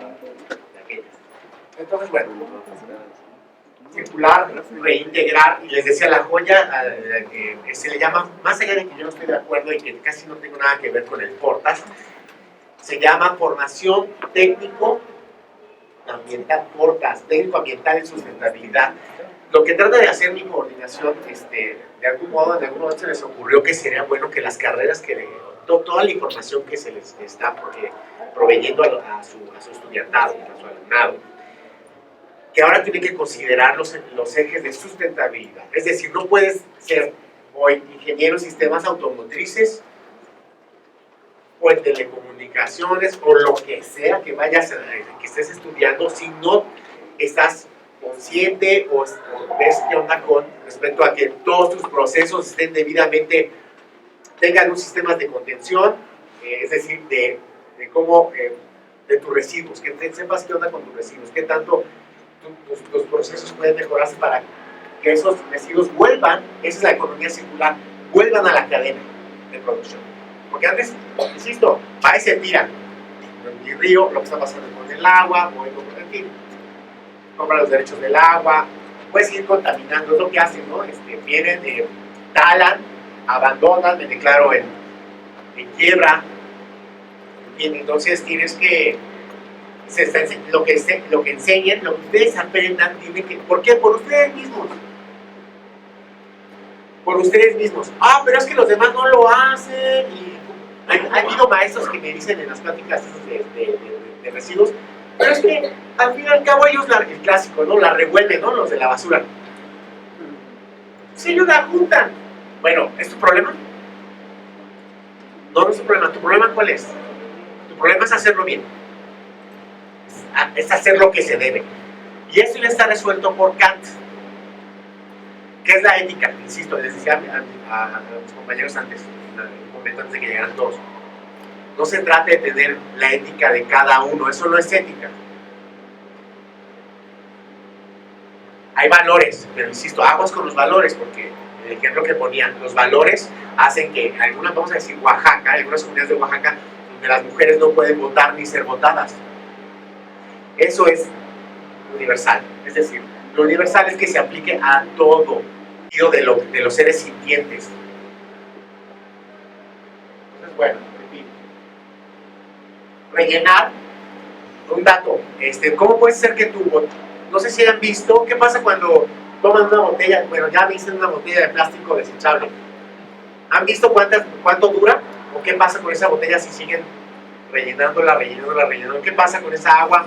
aquellas. Entonces, bueno, circular, reintegrar, y les decía la joya, se le llama, más allá de que yo no estoy de acuerdo y que casi no tengo nada que ver con el Portas, se llama formación técnico-ambiental, Portas, técnico-ambiental en sustentabilidad. Lo que trata de hacer mi coordinación, de algún modo se les ocurrió que sería bueno que las carreras, toda la información que se les está proveyendo a su estudiantado, a su alumnado, que ahora tiene que considerar los ejes de sustentabilidad. Es decir, no puedes ser hoy ingeniero en sistemas automotrices o en telecomunicaciones o lo que sea que que estés estudiando si no estás consciente o ves qué onda con respecto a que todos tus procesos estén debidamente, tengan un sistema de contención, es decir, de cómo, de tus residuos, que sepas qué onda con tus residuos, qué tanto tus procesos pueden mejorarse para que esos residuos vuelvan, esa es la economía circular, vuelvan a la cadena de producción. Porque antes, insisto, ahí se tiran en mi río lo que está pasando con el agua, o en fin, compran los derechos del agua, puedes ir contaminando, es lo que hacen, ¿no? Vienen, talan, abandonan, me declaro en quiebra, bien, entonces tienes que lo que enseñen, lo que ustedes aprendan, tiene que, ¿por qué? Por ustedes mismos. Por ustedes mismos. Ah, pero es que los demás no lo hacen. Y ha habido maestros que me dicen en las pláticas de residuos, pero es que al fin y al cabo ellos, el clásico, ¿no? La revuelven, ¿no? Los de la basura. Si ellos la juntan. Bueno, ¿es tu problema? No es tu problema. ¿Tu problema cuál es? Tu problema es hacerlo bien. Es hacer lo que se debe. Y eso ya está resuelto por Kant. ¿Qué es la ética? Insisto, les decía a mis compañeros antes, en un momento antes de que llegaran todos. No se trata de tener la ética de cada uno, eso no es ética. Hay valores, pero insisto, aguas con los valores, porque el ejemplo que ponían, los valores hacen que algunas, vamos a decir Oaxaca, algunas comunidades de Oaxaca, donde las mujeres no pueden votar ni ser votadas. Eso es universal, es decir, lo universal es que se aplique a todo de los seres sintientes. Entonces, bueno, en fin. Rellenar. Un dato, ¿cómo puede ser que no sé si han visto, qué pasa cuando toman una botella, bueno, ya visten una botella de plástico desechable? ¿Han visto cuánto dura? ¿O qué pasa con esa botella si siguen rellenándola? ¿Qué pasa con esa agua?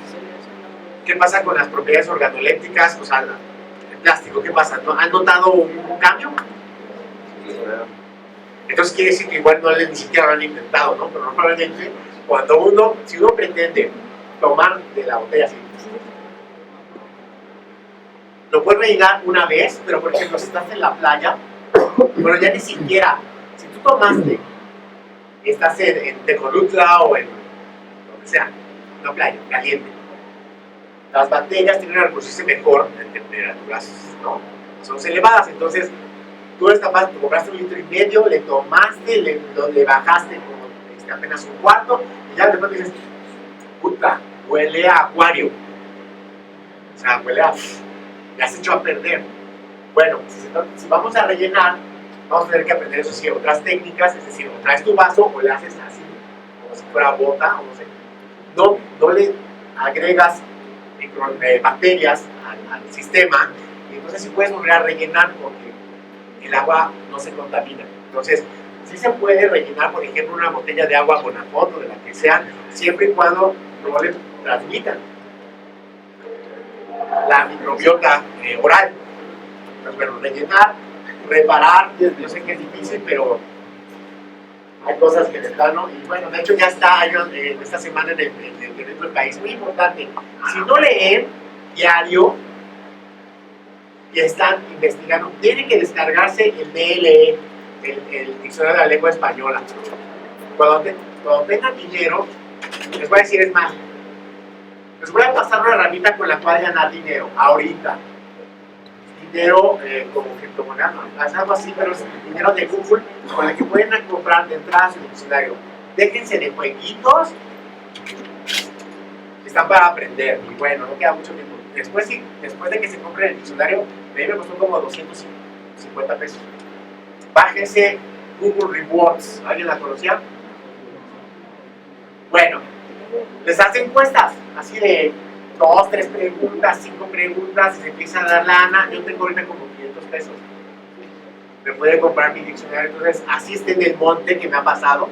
¿Qué pasa con las propiedades organolépticas? O sea, el plástico, ¿qué pasa? ¿Han notado un cambio? Entonces quiere decir que igual ni siquiera lo han intentado, ¿no? Pero normalmente, si uno pretende tomar de la botella así, lo puedes rellenar una vez, pero por ejemplo, si estás en la playa, bueno, ya ni siquiera, si tú tomaste y estás en Tecolutla o en donde sea, una playa caliente, las bacterias tienen a reproducirse mejor en temperaturas, ¿no? Son elevadas. Entonces tú destapaste, compraste 1,5 litros, le tomaste, le bajaste como apenas un cuarto y ya después dices, puta, huele a acuario, o sea, huele a, me has hecho a perder. Bueno, si vamos a rellenar, vamos a tener que aprender, eso sí, otras técnicas, es decir, o traes tu vaso o le haces así, como si fuera bota, o no sé, no le agregas bacterias al sistema, y entonces sí puedes volver a rellenar porque el agua no se contamina. Entonces, sí se puede rellenar, por ejemplo, una botella de agua Bonafont o de la que sea, siempre y cuando no le transmitan la microbiota oral. Pues bueno, rellenar, reparar, yo sé que es difícil, pero hay cosas que de plano, y bueno, de hecho ya está esta semana en el periódico El País, muy importante. Si no leen diario y están investigando, tienen que descargarse el DLE, el Diccionario de la Lengua Española. Cuando tengan dinero, les voy a decir, es más, les voy a pasar una herramienta con la cual ganar dinero, ahorita. Dinero como criptomoneda, no, es algo así, pero es dinero de Google con el que pueden comprar de entrada su diccionario. Déjense de jueguitos, están para aprender, y bueno, no queda mucho tiempo. Después de que se compren el diccionario, a mí me costó como 250 pesos. Bájense Google Rewards, ¿alguien la conocía? Bueno, les hacen encuestas, así de 2, 3 preguntas, 5 preguntas, y se empieza a dar lana. Yo tengo ahorita como 500 pesos. Me puede comprar mi diccionario. Entonces, así esté en el monte, que me ha pasado.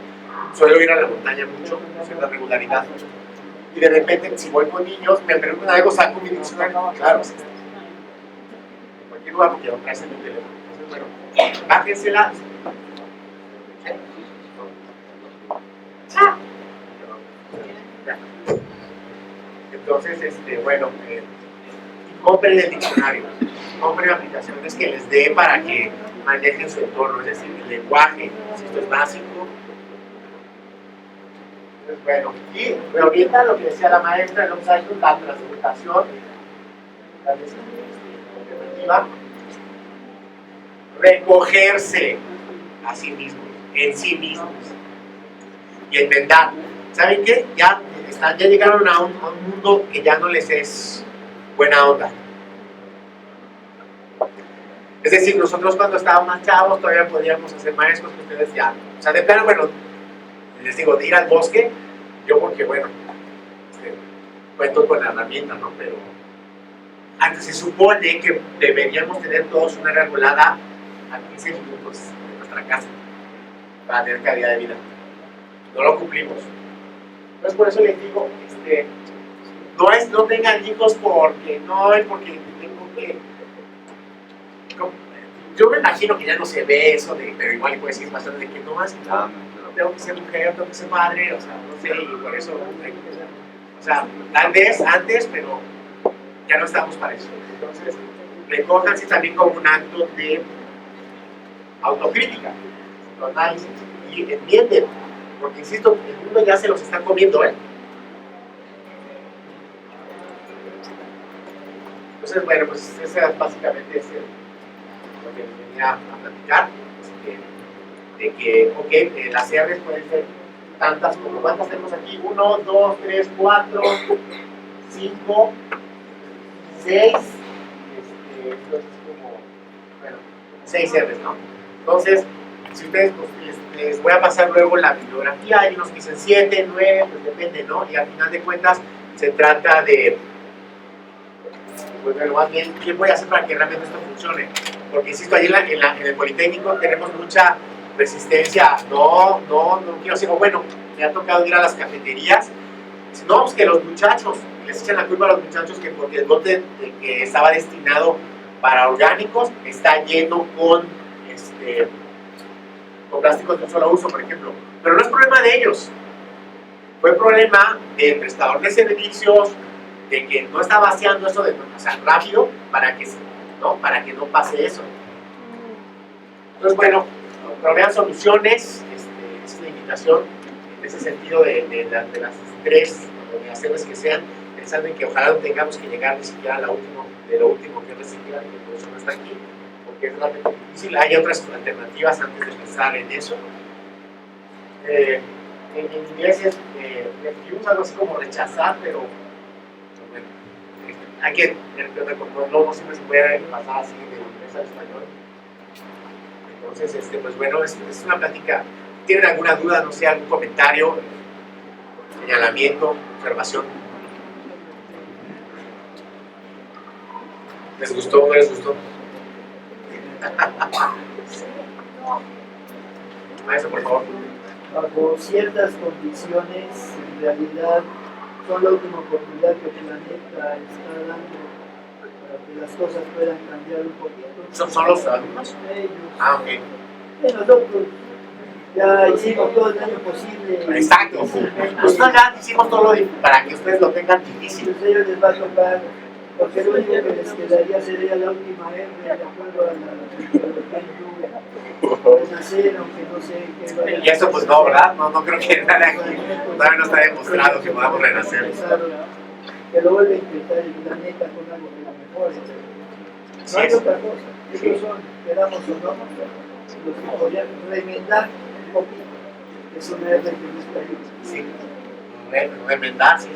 Suelo ir a la montaña mucho, con cierta regularidad. Y de repente, si voy con niños, me preguntan algo, saco mi diccionario. Claro, sí. En cualquier lugar, porque lo traes en mi teléfono. Entonces, bueno, bájensela. Entonces, bueno, compren el diccionario, compren aplicaciones que les dé para que manejen su entorno, es decir, el lenguaje, si esto es básico. Entonces, bueno, y me orienta a lo que decía la maestra, el upcycling, la transmutación, la alternativa, recogerse a sí mismos, en sí mismos, y enmendar. ¿Saben qué? Ya llegaron a un mundo que ya no les es buena onda. Es decir, nosotros cuando estábamos más chavos todavía podíamos hacer maestros que ustedes ya. O sea, de plano, bueno, les digo, de ir al bosque, yo porque, bueno, cuento con la herramienta, ¿no? Pero antes se supone que deberíamos tener todos una regulada a 15 minutos de nuestra casa para tener calidad de vida. No lo cumplimos. Entonces, por eso les digo, no tengan hijos porque tengo que. Yo me imagino que ya no se ve eso, pero igual puede decir bastante de que no más, tengo que ser mujer, tengo que ser padre, o sea, no sé, y por eso o sea, tal vez antes, pero ya no estamos para eso. Entonces, recójanse también como un acto de autocrítica, análisis, y entienden. Porque, insisto, el mundo ya se los está comiendo, ¿eh? Entonces, bueno, pues ese básicamente es lo que les venía a platicar. De que, ok, las CRs pueden ser tantas como, ¿cuántas tenemos aquí? 1, 2, 3, 4, 5, 6, esto es como, bueno, 6 R's, ¿no? Entonces, si ustedes, pues, les voy a pasar luego la bibliografía, hay unos que dicen 7, 9, pues depende, ¿no? Y al final de cuentas se trata de, pues bueno, más bien, ¿qué voy a hacer para que realmente esto funcione? Porque insisto, ahí en el Politécnico tenemos mucha resistencia, no quiero decir, bueno, me ha tocado ir a las cafeterías, no, pues que los muchachos, les echan la culpa a los muchachos que porque el bote que estaba destinado para orgánicos está lleno con plásticos de un solo uso, por ejemplo. Pero no es problema de ellos, fue problema del prestador de servicios, de que no está vaciando eso rápido para que no pase eso. Entonces, bueno, provean soluciones, es la invitación en ese sentido de las 3 organizaciones que sean, pensando en que ojalá no tengamos que llegar ni siquiera a lo último que reciclar, que por eso no está aquí, porque es realmente difícil. Hay otras alternativas antes de pensar en eso. En inglés es algo así como rechazar, pero bueno, hay que no siempre se puede pasar así de inglés al español. Entonces, pues bueno, es una plática. ¿Tienen alguna duda, no sé, algún comentario, señalamiento, observación? ¿Les gustó o no les gustó? Maestro, por favor. Bajo ciertas condiciones, en realidad son la última oportunidad que el planeta está dando para que las cosas puedan cambiar un poquito. ¿Son los alumnos? Ellos. Ah, ok. Nosotros ya hicimos todo el daño posible. Exacto. Nosotros ya hicimos todo lo para que ustedes lo tengan difícil. Entonces a ellos les va a tocar, porque lo único que les quedaría sería la última R, de acuerdo a la tecnología nacer, aunque no sé qué vaya a Y eso pues no, ¿verdad? No creo que nada aquí. Todavía no está demostrado que podamos renacer. Que lo vuelve a intentar el planeta con algo que lo mejore. No hay otra cosa. Ellos son, queramos o no, los que podrían remendar un poquito. Es una R que no está ahí. Sí. Remendar, sí.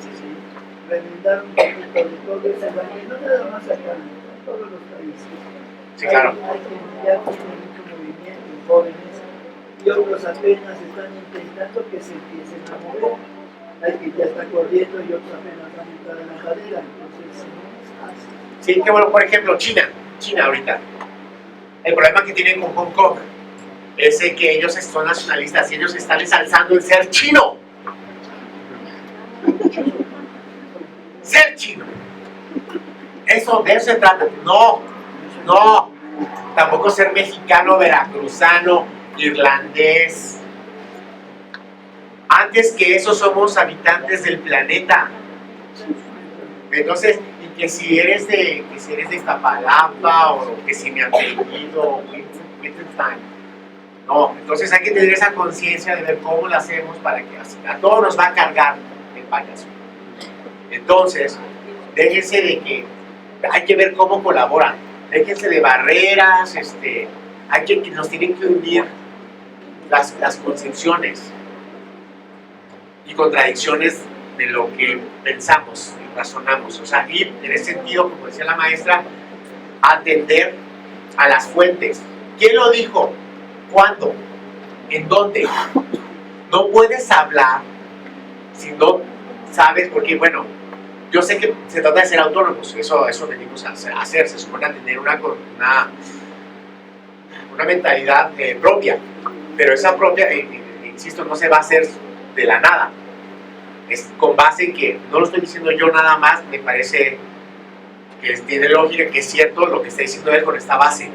Remendar un poquito de todo ese daño, no nada más acá, en todos los países. Sí, claro. Hay que ya tiene mucho movimiento, jóvenes, y otros apenas están intentando que se empiecen a mover. Hay que ya está corriendo y otros apenas van a entrar a la cadera, entonces no es fácil. Sí, qué bueno, por ejemplo, China ahorita. El problema que tienen con Hong Kong es que ellos son nacionalistas y ellos están ensalzando el ser chino. Ser chino. Eso, de eso se trata. No. Tampoco ser mexicano, veracruzano, irlandés. Antes que eso somos habitantes del planeta. Entonces, y que si eres de Iztapalapa o que si mi apellido, Wittgenstein. No, entonces hay que tener esa conciencia de ver cómo lo hacemos para que a todos nos va a cargar el payaso. Entonces, déjense de que hay que ver cómo colaboran, déjense de barreras, nos tienen que unir las concepciones y contradicciones de lo que pensamos y razonamos. O sea, y en ese sentido, como decía la maestra, atender a las fuentes. ¿Quién lo dijo? ¿Cuándo? ¿En dónde? No puedes hablar si no sabes, porque bueno, yo sé que se trata de ser autónomos, eso venimos a hacer, se supone a tener una mentalidad propia, pero esa propia, insisto, no se va a hacer de la nada, es con base en que, no lo estoy diciendo yo nada más, me parece que tiene lógica, que es cierto lo que está diciendo él con esta base,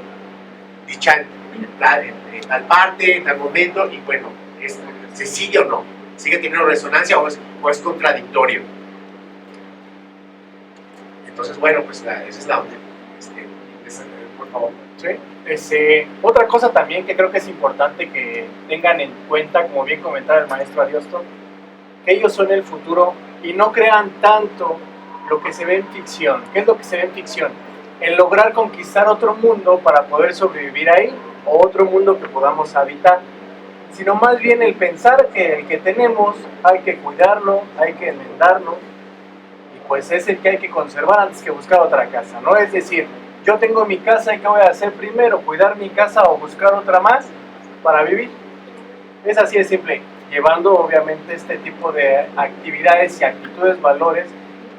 dicha en tal parte, en tal momento, y bueno, ¿se sigue o no? ¿Sigue teniendo resonancia o es contradictorio? Entonces, bueno, pues esa es la onda. Por favor. ¿Sí? Otra cosa también que creo que es importante que tengan en cuenta, como bien comentaba el maestro Ariosto, que ellos son el futuro y no crean tanto lo que se ve en ficción. ¿Qué es lo que se ve en ficción? El lograr conquistar otro mundo para poder sobrevivir ahí, o otro mundo que podamos habitar. sino más bien el pensar que el que tenemos hay que cuidarlo, hay que enmendarlo, y pues es el que hay que conservar antes que buscar otra casa, ¿no? Es decir, yo tengo mi casa y ¿qué voy a hacer primero? ¿Cuidar mi casa o buscar otra más para vivir? Es así de simple, llevando obviamente este tipo de actividades y actitudes, valores,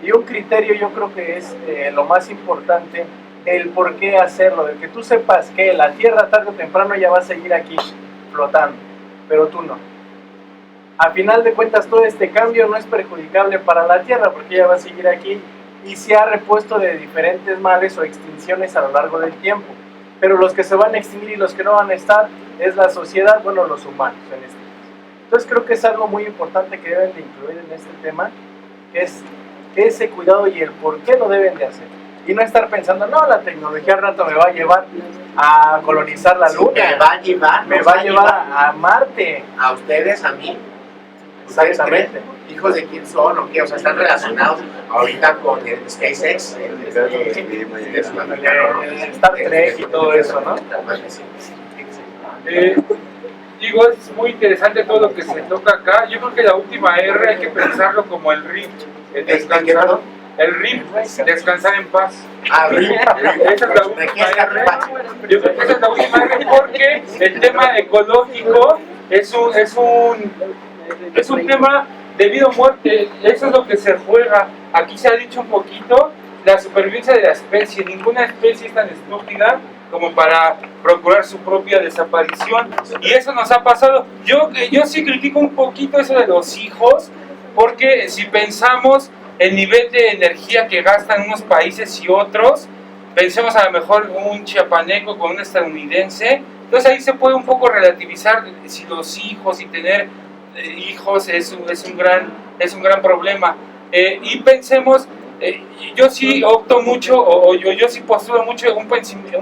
y un criterio yo creo que es lo más importante del por qué hacerlo, de que tú sepas que la Tierra tarde o temprano ya va a seguir aquí flotando, pero tú no. A final de cuentas todo este cambio no es perjudicable para la Tierra porque ella va a seguir aquí y se ha repuesto de diferentes males o extinciones a lo largo del tiempo. Pero los que se van a extinguir y los que no van a estar es la sociedad, bueno, los humanos en este caso. Entonces creo que es algo muy importante que deben de incluir en este tema, que es ese cuidado y el por qué lo deben de hacer. Y no estar pensando, no, la tecnología al rato me va a llevar a colonizar la luna. Me va a llevar, me nos va a llevar a Marte. a ustedes, a mí. ¿Ustedes Exactamente. creen? ¿Hijos de quién son o qué? O sea, están relacionados ahorita con el SpaceX, el sudafricano, Star Trek y todo eso, ¿no? Digo, es muy interesante todo lo que se toca acá. Yo creo que la última R hay que pensarlo como el RIP, el descansar, el RIP, descansar en paz. Esa es la última R. Yo creo que esa es la última R porque el tema ecológico es un tema de vida o muerte. Eso es lo que se juega. Aquí se ha dicho un poquito la supervivencia de la especie. Ninguna especie es tan estúpida como para procurar su propia desaparición, y eso nos ha pasado. Yo sí critico un poquito eso de los hijos, porque si pensamos el nivel de energía que gastan unos países y otros, pensemos a lo mejor un chiapaneco con un estadounidense, entonces ahí se puede un poco relativizar si los hijos y tener hijos es un gran problema. Y pensemos, yo sí opto mucho, o yo sí postulo mucho un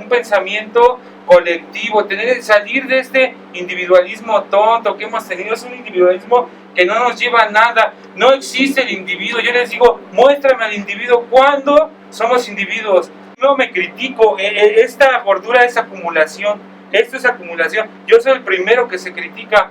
pensamiento colectivo, salir de este individualismo tonto que hemos tenido. Es un individualismo que no nos lleva a nada. No existe el individuo. Yo les digo, muéstrame al individuo cuando somos individuos. No me critico, esta gordura es acumulación, esto es acumulación. Yo soy el primero que se critica.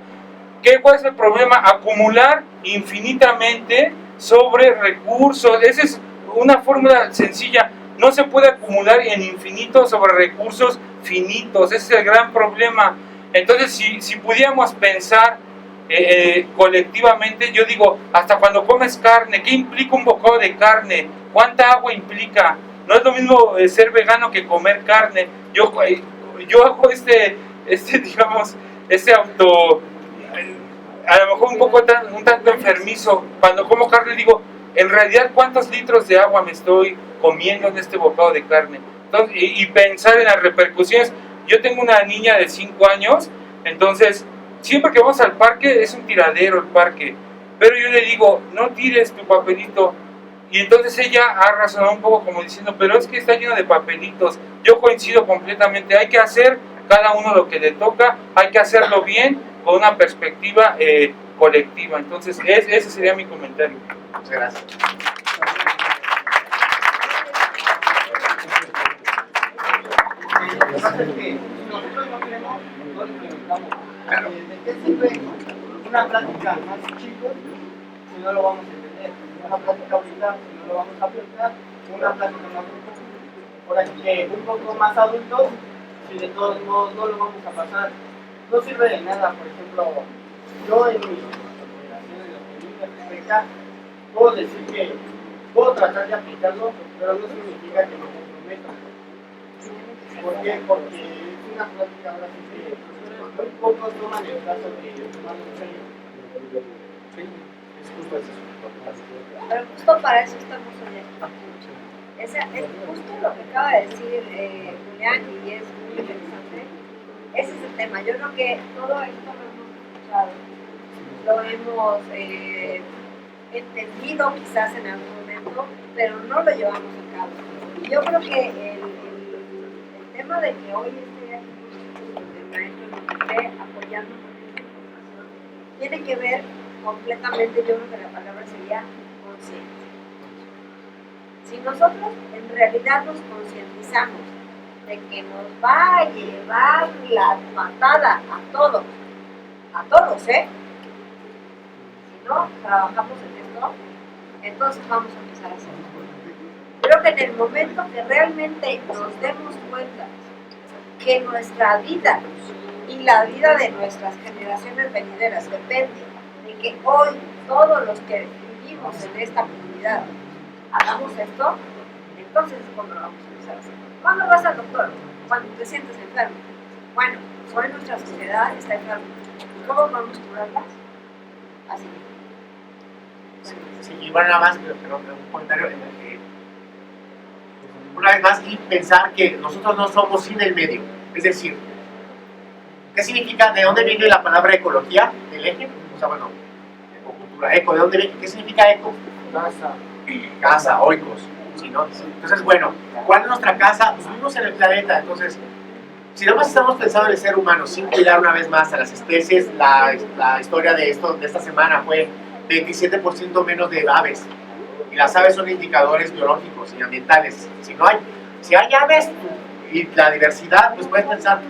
¿Cuál es el problema? Acumular infinitamente sobre recursos. Esa es una fórmula sencilla. No se puede acumular en infinito sobre recursos finitos. Ese es el gran problema. Entonces, si pudiéramos pensar colectivamente, yo digo, hasta cuando comes carne, ¿qué implica un bocado de carne? ¿Cuánta agua implica? No es lo mismo ser vegano que comer carne. Yo hago digamos, auto... a lo mejor un tanto enfermizo. Cuando como carne digo, en realidad, ¿cuántos litros de agua me estoy comiendo en este bocado de carne? Entonces, y pensar en las repercusiones. Yo tengo una niña de 5 años, entonces, siempre que vamos al parque, es un tiradero el parque. Pero yo le digo, no tires tu papelito. Y entonces ella ha razonado un poco como diciendo, pero es que está lleno de papelitos. Yo coincido completamente, hay que hacer cada uno lo que le toca, hay que hacerlo bien, con una perspectiva colectiva. Entonces, ese sería mi comentario. Muchas gracias. Lo que pasa es que nosotros no queremos, no lo implementamos. Claro. ¿De qué sirve una plática más chicos si no lo vamos a entender? Una plática ahorita si no lo vamos a aplicar, una plática más por aquí que un poco más adultos, si de todos modos no lo vamos a pasar. No sirve de nada. Por ejemplo, yo en mi consideración, en lo que a mí me respecta, puedo decir que puedo tratar de aplicarlo, pero no significa que me comprometo. ¿Por qué? Porque es una plática ahora sí que muy pocos toman el caso de tomarlo en serio. Pero justo para eso estamos hoy aquí. Es justo lo que acaba de decir Julián, y es muy interesante. Ese es el tema. Yo creo que todo esto lo hemos escuchado, lo hemos entendido quizás en algún momento, pero no lo llevamos a cabo. Y yo creo que el tema de que hoy esté aquí el maestro nos esté apoyando con esta información tiene que ver completamente, yo creo que la palabra sería conciencia. Si nosotros en realidad nos concientizamos de que nos va a llevar la patada a todos a todos, ¿eh? Si no trabajamos en esto, entonces vamos a empezar a hacerlo. Creo que en el momento que realmente nos demos cuenta que nuestra vida y la vida de nuestras generaciones venideras depende de que hoy todos los que vivimos en esta comunidad hagamos esto, entonces es cuando lo vamos a empezar a hacer. ¿Cuándo vas al doctor? Cuando te sientes enfermo. Bueno, hoy nuestra sociedad está enferma. ¿Cómo podemos curarlas? Así. Sí, y bueno, nada más, pero un comentario en el que, una vez más, y pensar que nosotros no somos sin el medio. Es decir, ¿qué significa? ¿De dónde viene la palabra ecología? ¿Del eje? O sea, bueno, ecocultura, eco, ¿de dónde viene? ¿Qué significa eco? Casa, oikos. ¿Sí, no? Entonces, bueno, ¿cuál es nuestra casa? Pues vivimos en el planeta, entonces, si nada más estamos pensando en el ser humano, sin cuidar una vez más a las especies, la historia de esta semana fue 27% menos de aves. Y las aves son indicadores biológicos y ambientales. Si hay aves y la diversidad, pues puedes pensar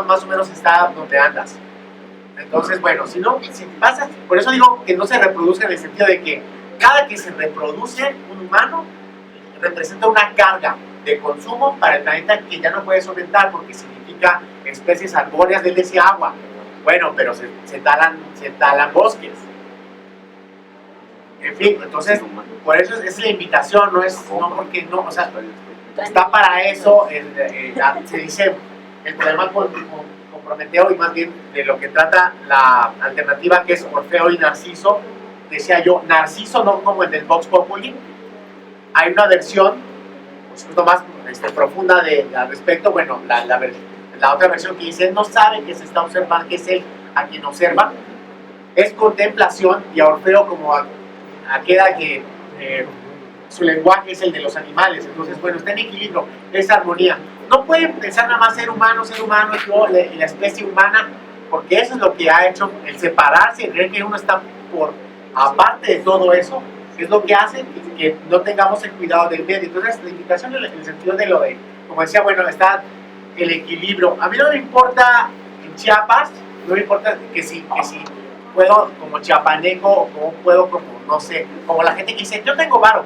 más o menos está donde andas. Entonces, bueno, si pasa, por eso digo que no se reproduzca en el sentido de que cada que se reproduce un humano representa una carga de consumo para el planeta que ya no puede solventar porque significa especies arbóreas, él decía agua. Bueno, pero se talan bosques. En fin, entonces, por eso es la invitación, no porque no, o sea, está para eso, se dice, el problema con Prometeo y más bien de lo que trata la alternativa que es Orfeo y Narciso, decía yo, Narciso no como el del Vox Populi, hay una versión un poquito más profunda al respecto, bueno, la otra versión que dice, él no sabe que se está observando, que es él a quien observa, es contemplación, y a Orfeo como queda que su lenguaje es el de los animales, entonces bueno, está en equilibrio, es armonía. No pueden pensar nada más ser humano, y la especie humana, porque eso es lo que ha hecho el separarse, el creer que uno está aparte de todo eso, es lo que hace que no tengamos el cuidado del medio. Entonces la invitación en el sentido de lo de, como decía, bueno, está el equilibrio. A mí no me importa en Chiapas, no me importa que si puedo como chiapaneco o como puedo como, no sé, como la gente que dice, yo tengo varo.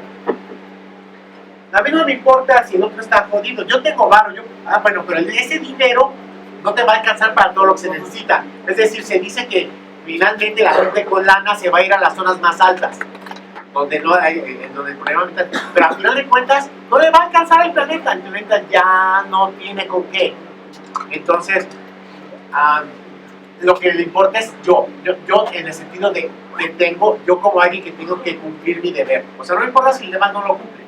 A mí no me importa si el otro está jodido, yo tengo varo, bueno, pero ese dinero no te va a alcanzar para todo lo que se necesita. Es decir, se dice que finalmente la gente con lana se va a ir a las zonas más altas, donde no hay, donde el problema ambiental, pero al final de cuentas no le va a alcanzar el planeta ya no tiene con qué. Entonces, lo que le importa es yo en el sentido de que yo como alguien que tengo que cumplir mi deber. O sea, no me importa si el demás no lo cumple,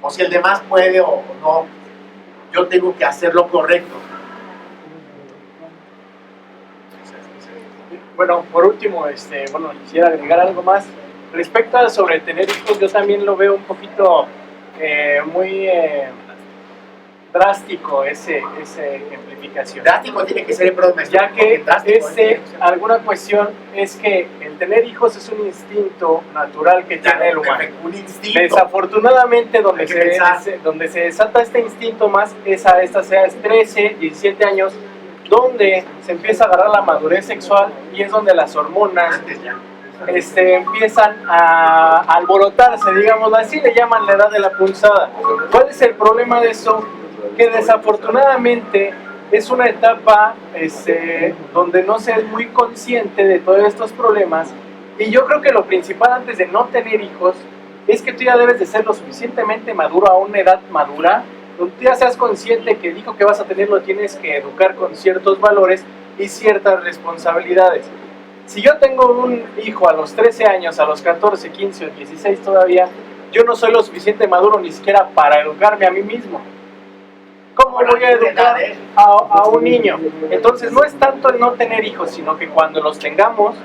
o si el demás puede o no, yo tengo que hacer lo correcto. Bueno, por último, quisiera agregar algo más. Respecto a sobre tener hijos, yo también lo veo un poquito muy drástico esa ejemplificación. Drástico tiene que ser el problema. Ya que alguna cuestión es que el tener hijos es un instinto natural que tiene el humano. Un instinto. Desafortunadamente, donde se desata este instinto más es a estas 13, 17 años, donde se empieza a agarrar la madurez sexual y es donde las hormonas empiezan a alborotarse, digamos así, le llaman la edad de la punzada. ¿Cuál es el problema de eso? Que desafortunadamente es una etapa donde no se es muy consciente de todos estos problemas, y yo creo que lo principal antes de no tener hijos es que tú ya debes de ser lo suficientemente maduro a una edad madura, donde tú ya seas consciente que el hijo que vas a tener lo tienes que educar con ciertos valores y ciertas responsabilidades. Si yo tengo un hijo a los 13 años, a los 14, 15 o 16 todavía, yo no soy lo suficiente maduro ni siquiera para educarme a mí mismo. ¿Cómo voy a educar a un niño? Entonces no es tanto el no tener hijos, sino que cuando los tengamos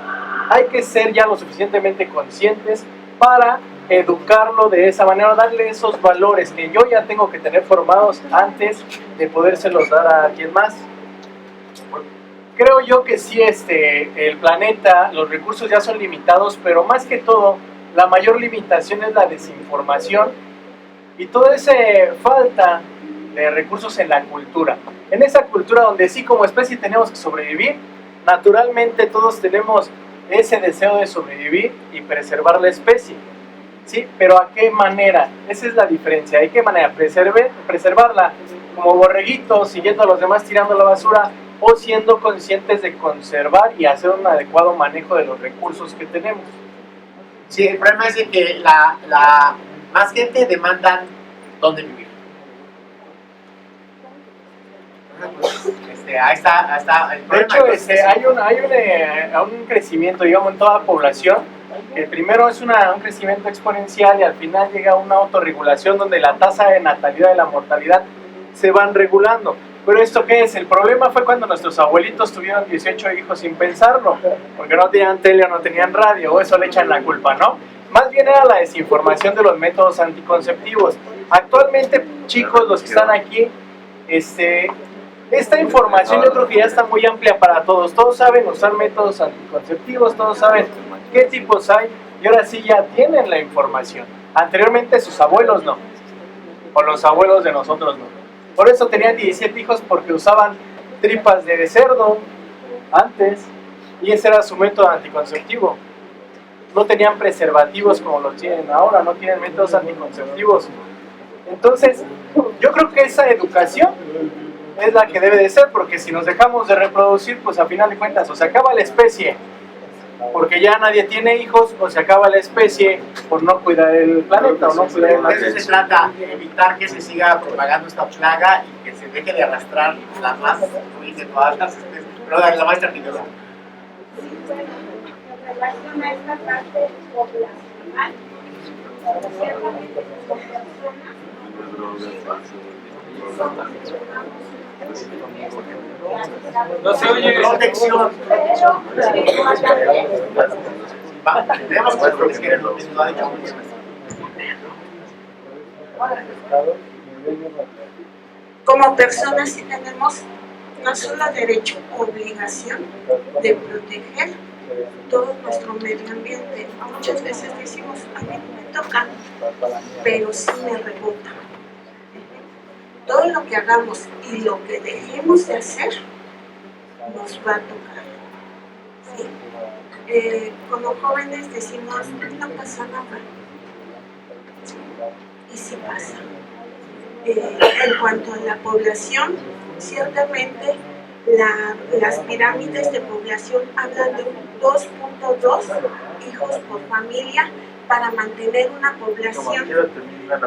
hay que ser ya lo suficientemente conscientes para educarlo de esa manera, darle esos valores que yo ya tengo que tener formados antes de podérselos dar a alguien más. Creo yo que sí, el planeta, los recursos ya son limitados, pero más que todo, la mayor limitación es la desinformación y toda esa falta de recursos en la cultura. En esa cultura donde sí como especie tenemos que sobrevivir, Naturalmente todos tenemos ese deseo de sobrevivir y preservar la especie, ¿sí? Pero ¿a qué manera? Esa es la diferencia. ¿De qué manera? Preservarla como borreguitos, siguiendo a los demás tirando la basura, o siendo conscientes de conservar y hacer un adecuado manejo de los recursos que tenemos. Sí, el problema es de que más gente demandan dónde vivir. Ahí está el De problema. hecho, Entonces, hay un crecimiento, digamos, en toda la población. El primero es un crecimiento exponencial y al final llega una autorregulación donde la tasa de natalidad y la mortalidad se van regulando. Pero ¿esto qué es? El problema fue cuando nuestros abuelitos tuvieron 18 hijos sin pensarlo, porque no tenían tele o no tenían radio, o eso le echan la culpa, ¿no? Más bien era la desinformación de los métodos anticonceptivos. Actualmente, chicos, los que están aquí, esta información yo creo que ya está muy amplia para todos. Todos saben usar métodos anticonceptivos, todos saben qué tipos hay, y ahora sí ya tienen la información. Anteriormente sus abuelos no, o los abuelos de nosotros no. Por eso tenían 17 hijos, porque usaban tripas de cerdo antes, y ese era su método anticonceptivo. No tenían preservativos como los tienen ahora, no tienen métodos anticonceptivos. Entonces, yo creo que esa educación es la que debe de ser, porque si nos dejamos de reproducir, pues a final de cuentas o se acaba la especie porque ya nadie tiene hijos, o se acaba la especie por no cuidar el planeta o no cuidar el de eso se trata, de evitar que se siga propagando esta plaga y que se deje de arrastrar las más de todas las especies. Pero la maestra Quintero. En relación a esta parte poblacional, ciertamente como personas No se oye. Protección. pero Tenemos que es lo mismo, ha dicho muy bien. Como personas sí tenemos no solo derecho, obligación de proteger todo nuestro medio ambiente. Muchas veces decimos, a mí no me toca, pero sí me rebota. Todo lo que hagamos y lo que dejemos de hacer nos va a tocar. ¿Sí? Como jóvenes decimos, no pasa nada. Y sí pasa. En cuanto a la población, ciertamente las pirámides de población hablan de un 2.2 hijos por familia para mantener una población.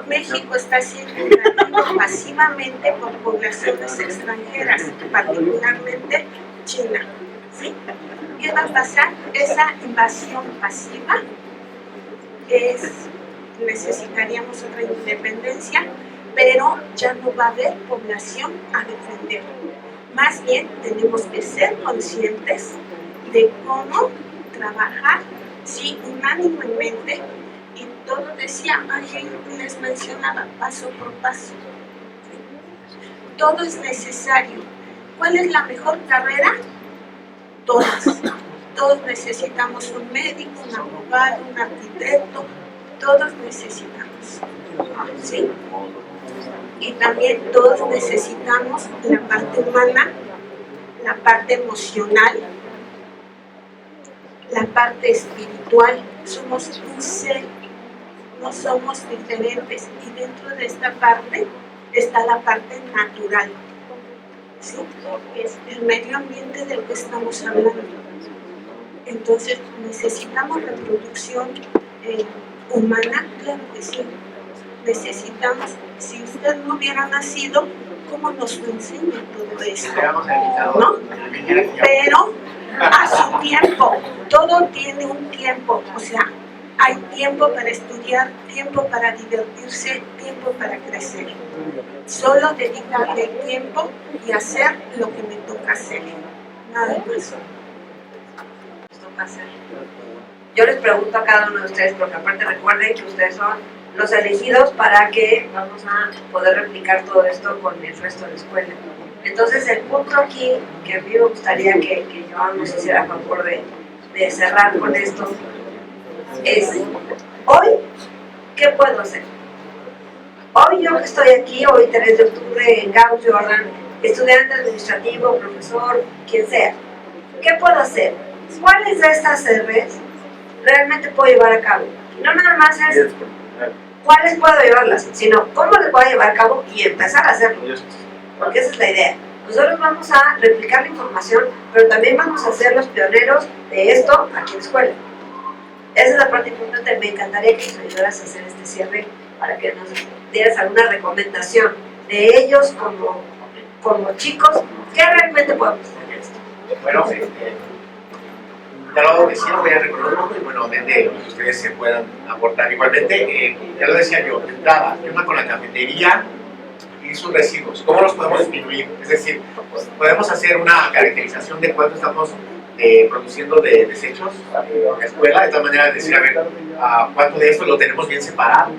México está siendo invadido pasivamente por poblaciones extranjeras, particularmente China. ¿Sí? ¿Qué va a pasar? Esa invasión pasiva necesitaríamos otra independencia, pero ya no va a haber población a defender. Más bien tenemos que ser conscientes de cómo trabajar, sí, unánimemente, y todo decía, Ángel les mencionaba, paso por paso. Todo es necesario. ¿Cuál es la mejor carrera? Todas. Todos necesitamos un médico, un abogado, un arquitecto, todos necesitamos. ¿Sí? Y también todos necesitamos la parte humana, la parte emocional, la parte espiritual. Somos un ser, no somos diferentes. Y dentro de esta parte está la parte natural, ¿sí? Es el medio ambiente del que estamos hablando. Entonces, ¿necesitamos reproducción humana? Claro que sí. Necesitamos, si usted no hubiera nacido, ¿cómo nos lo enseña todo esto? ¿No? Pero a su tiempo, todo tiene un tiempo, o sea, hay tiempo para estudiar, tiempo para divertirse, tiempo para crecer. Solo dedicarle tiempo y hacer lo que me toca hacer. Nada más. Hacer. Yo les pregunto a cada uno de ustedes, porque aparte recuerden que ustedes son los elegidos para que vamos a poder replicar todo esto con el resto de la escuela. Entonces el punto aquí que a mí me gustaría que Joan nos hiciera favor de cerrar con esto es, hoy, ¿qué puedo hacer? Hoy yo que estoy aquí, hoy 3 de octubre en Gauss Jordan, estudiante administrativo, profesor, quien sea, ¿qué puedo hacer? ¿Cuáles de estas R's realmente puedo llevar a cabo? Y no nada más es cuáles puedo llevarlas, sino cómo las voy a llevar a cabo y empezar a hacerlo. Porque esa es la idea. Nosotros vamos a replicar la información, pero también vamos a ser los pioneros de esto aquí en la escuela. Esa es la parte importante. Me encantaría que nos ayudaras a hacer este cierre para que nos dieras alguna recomendación de ellos como chicos, ¿qué realmente podemos hacer esto? Bueno, ya lo decía, lo voy a recordar un poco y bueno, de lo que ustedes se puedan aportar. Igualmente, ya lo decía yo, de entrada, el tema con la cafetería y sus residuos, ¿cómo los podemos disminuir? Es decir, podemos hacer una caracterización de cuánto estamos produciendo de desechos en la escuela, de tal manera de decir, a ver, cuánto de esto lo tenemos bien separado,